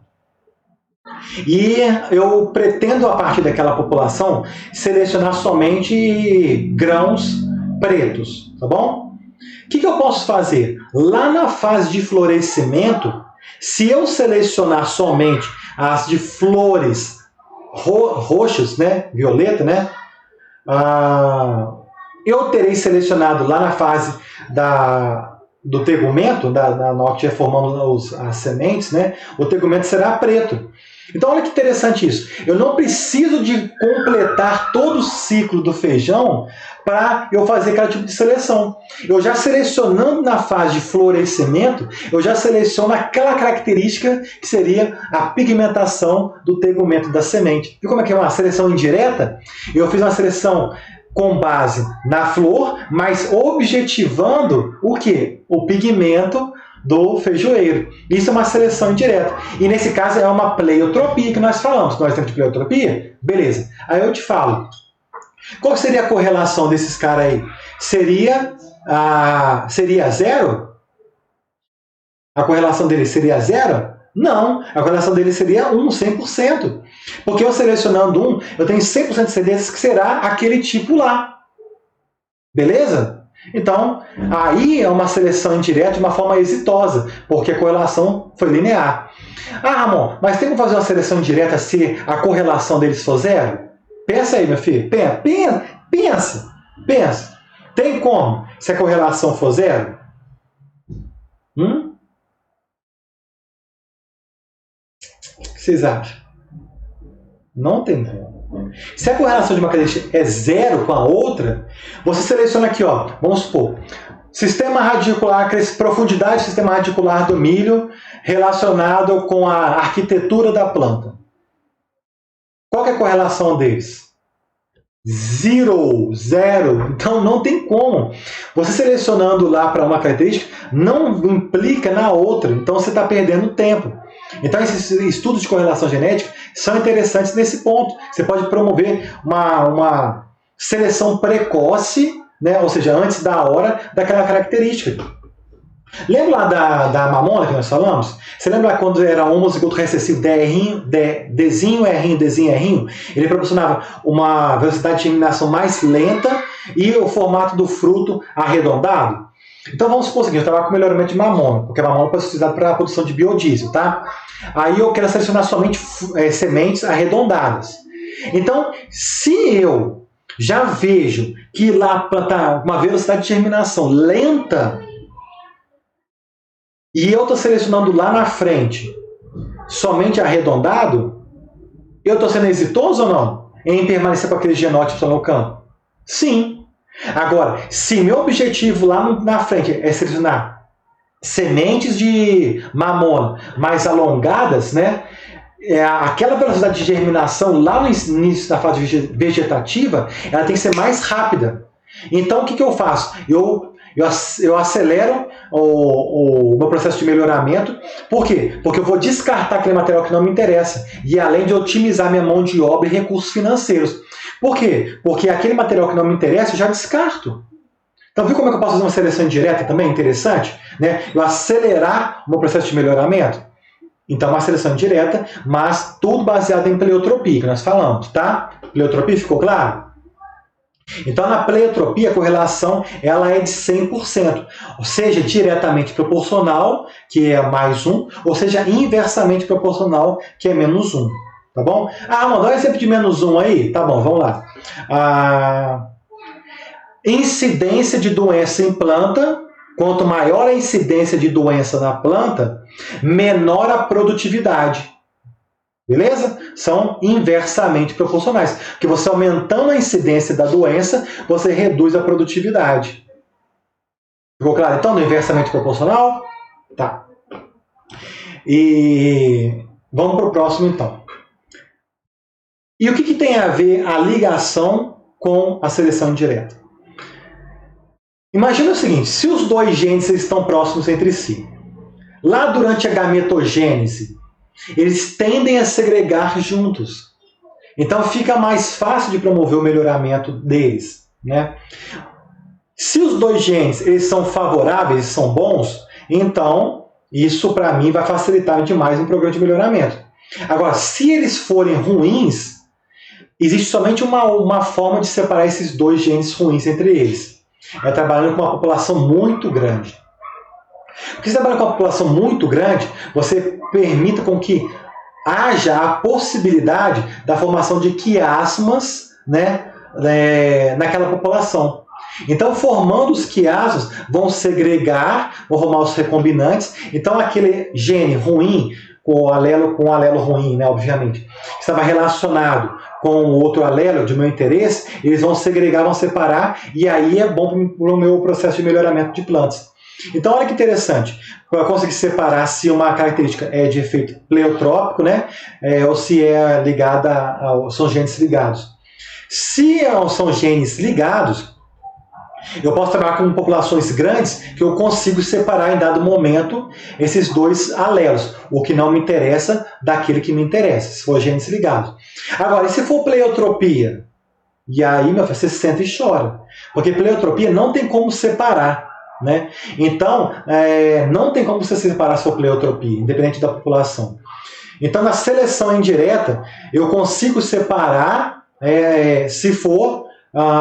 E eu pretendo, a partir daquela população, selecionar somente grãos pretos, tá bom? O que eu posso fazer? Lá na fase de florescimento, se eu selecionar somente as de flores roxas, né, violeta, né, eu terei selecionado lá na fase do tegumento, na hora que estiver formando as sementes, né, o tegumento será preto. Então olha que interessante isso. Eu não preciso de completar todo o ciclo do feijão para eu fazer aquele tipo de seleção. Eu já selecionando na fase de florescimento, eu já seleciono aquela característica que seria a pigmentação do tegumento da semente. E como é que é uma seleção indireta? Eu fiz uma seleção com base na flor, mas objetivando o quê? O pigmento do feijoeiro. Isso é uma seleção indireta. E nesse caso é uma pleiotropia que nós falamos. Nós temos de pleiotropia? Beleza. Aí eu te falo. Qual seria a correlação desses caras aí? Seria zero? A correlação deles seria zero? Não. A correlação deles seria 100%. Porque eu selecionando eu tenho 100% de certeza que será aquele tipo lá. Beleza? Então, aí é uma seleção indireta de uma forma exitosa, porque a correlação foi linear. Ramon, mas tem como fazer uma seleção indireta se a correlação deles for zero? Pensa aí, meu filho. Pensa. Tem como se a correlação for zero? O que vocês acham? Não tem como. Se a correlação de uma característica é zero com a outra, você seleciona aqui, ó, vamos supor, sistema radicular, profundidade do sistema radicular do milho relacionado com a arquitetura da planta. Qual que é a correlação deles? Zero. Então não tem como. Você selecionando lá para uma característica não implica na outra. Então você está perdendo tempo. Então esses estudos de correlação genética são interessantes nesse ponto. Você pode promover uma seleção precoce, né? Ou seja, antes da hora daquela característica. Lembra lá da mamona que nós falamos? Você lembra quando era homozigoto recessivo Dzinho, Rzinho, Dzinho, Rzinho? Ele proporcionava uma velocidade de germinação mais lenta e o formato do fruto arredondado? Então vamos supor o seguinte, eu trabalho com melhoramento de mamona, porque a mamona pode ser utilizada para a produção de biodiesel, tá? Aí eu quero selecionar somente sementes arredondadas. Então, se eu já vejo que lá está uma velocidade de germinação lenta, e eu estou selecionando lá na frente somente arredondado, eu estou sendo exitoso ou não em permanecer com aquele genótipo no campo? Sim. Agora, se meu objetivo lá na frente é selecionar sementes de mamona mais alongadas, né? Aquela velocidade de germinação lá no início da fase vegetativa, ela tem que ser mais rápida. Então, o que eu faço? Eu acelero o meu processo de melhoramento. Por quê? Porque eu vou descartar aquele material que não me interessa. E além de otimizar minha mão de obra e recursos financeiros. Por quê? Porque aquele material que não me interessa, eu já descarto. Então, viu como é que eu posso fazer uma seleção indireta também? Interessante, né? Eu acelerar o meu processo de melhoramento. Então, uma seleção indireta, mas tudo baseado em pleiotropia, que nós falamos, tá? Pleiotropia, ficou claro? Então, na pleiotropia, a correlação ela é de 100%, ou seja, diretamente proporcional, que é mais 1, ou seja, inversamente proporcional, que é menos 1. Tá bom? Mano, dá um exemplo de menos 1 aí? Tá bom, vamos lá. Incidência de doença em planta. Quanto maior a incidência de doença na planta, menor a produtividade. Beleza? São inversamente proporcionais. Porque você aumentando a incidência da doença, você reduz a produtividade. Ficou claro? Então, no inversamente proporcional? Tá. E vamos para o próximo, então. E o que tem a ver a ligação com a seleção indireta? Imagina o seguinte, se os dois genes estão próximos entre si, lá durante a gametogênese, eles tendem a segregar juntos. Então fica mais fácil de promover o melhoramento deles, né? Se os dois genes eles são favoráveis, são bons, então isso para mim vai facilitar demais um programa de melhoramento. Agora, se eles forem ruins, existe somente uma forma de separar esses dois genes ruins entre eles. É trabalhando com uma população muito grande. Porque se trabalha com uma população muito grande, você permite com que haja a possibilidade da formação de quiasmas, né, naquela população. Então, formando os quiasmas, vão segregar, vão formar os recombinantes. Então, aquele gene ruim, com o alelo ruim, né, obviamente, que estava relacionado com o outro alelo de meu interesse, eles vão segregar, vão separar, e aí é bom para o meu processo de melhoramento de plantas. Então, olha que interessante, eu consegui separar se uma característica é de efeito pleiotrópico, né, ou se é ligada são genes ligados. Se são genes ligados, eu posso trabalhar com populações grandes que eu consigo separar em dado momento esses dois alelos, o que não me interessa daquele que me interessa, se for genes ligados. Agora, e se for pleiotropia? E aí, meu filho, você senta e chora. Porque pleiotropia não tem como separar, né? Então, não tem como você separar se for pleiotropia, independente da população. Então, na seleção indireta, eu consigo separar se for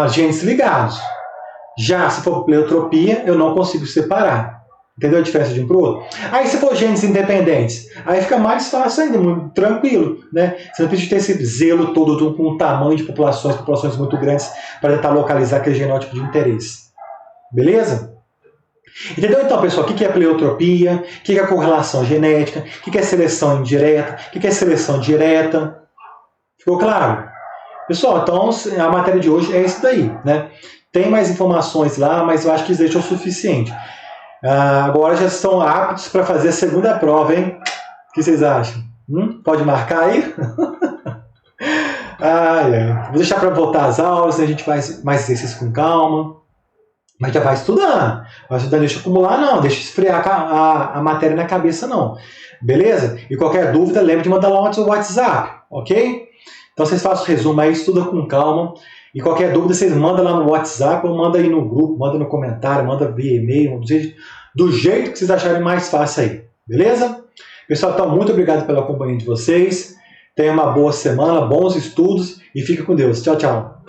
genes ligados. Já se for pleiotropia, eu não consigo separar. Entendeu a diferença de um para o outro? Aí se for genes independentes, aí fica mais fácil ainda, muito tranquilo, né? Você não precisa ter esse zelo todo com o tamanho de populações muito grandes para tentar localizar aquele genótipo de interesse. Beleza? Entendeu então, pessoal, o que é pleiotropia, o que é correlação genética, o que é seleção indireta, o que é seleção direta? Ficou claro? Pessoal, então a matéria de hoje é isso daí, né? Tem mais informações lá, mas eu acho que isso deixa o suficiente. Agora já estão aptos para fazer a segunda prova, hein? O que vocês acham? Pode marcar aí? Vou deixar para voltar às aulas, a gente faz mais exercícios com calma. Mas já vai estudando. Vai estudando, deixa acumular não, deixa esfriar a matéria na cabeça não. Beleza? E qualquer dúvida, lembre de mandar lá no WhatsApp, ok? Então vocês façam o resumo aí, estuda com calma. E qualquer dúvida, vocês mandam lá no WhatsApp, ou manda aí no grupo, manda no comentário, manda via e-mail, do jeito que vocês acharem mais fácil aí. Beleza? Pessoal, então, muito obrigado pela companhia de vocês. Tenha uma boa semana, bons estudos e fique com Deus. Tchau, tchau.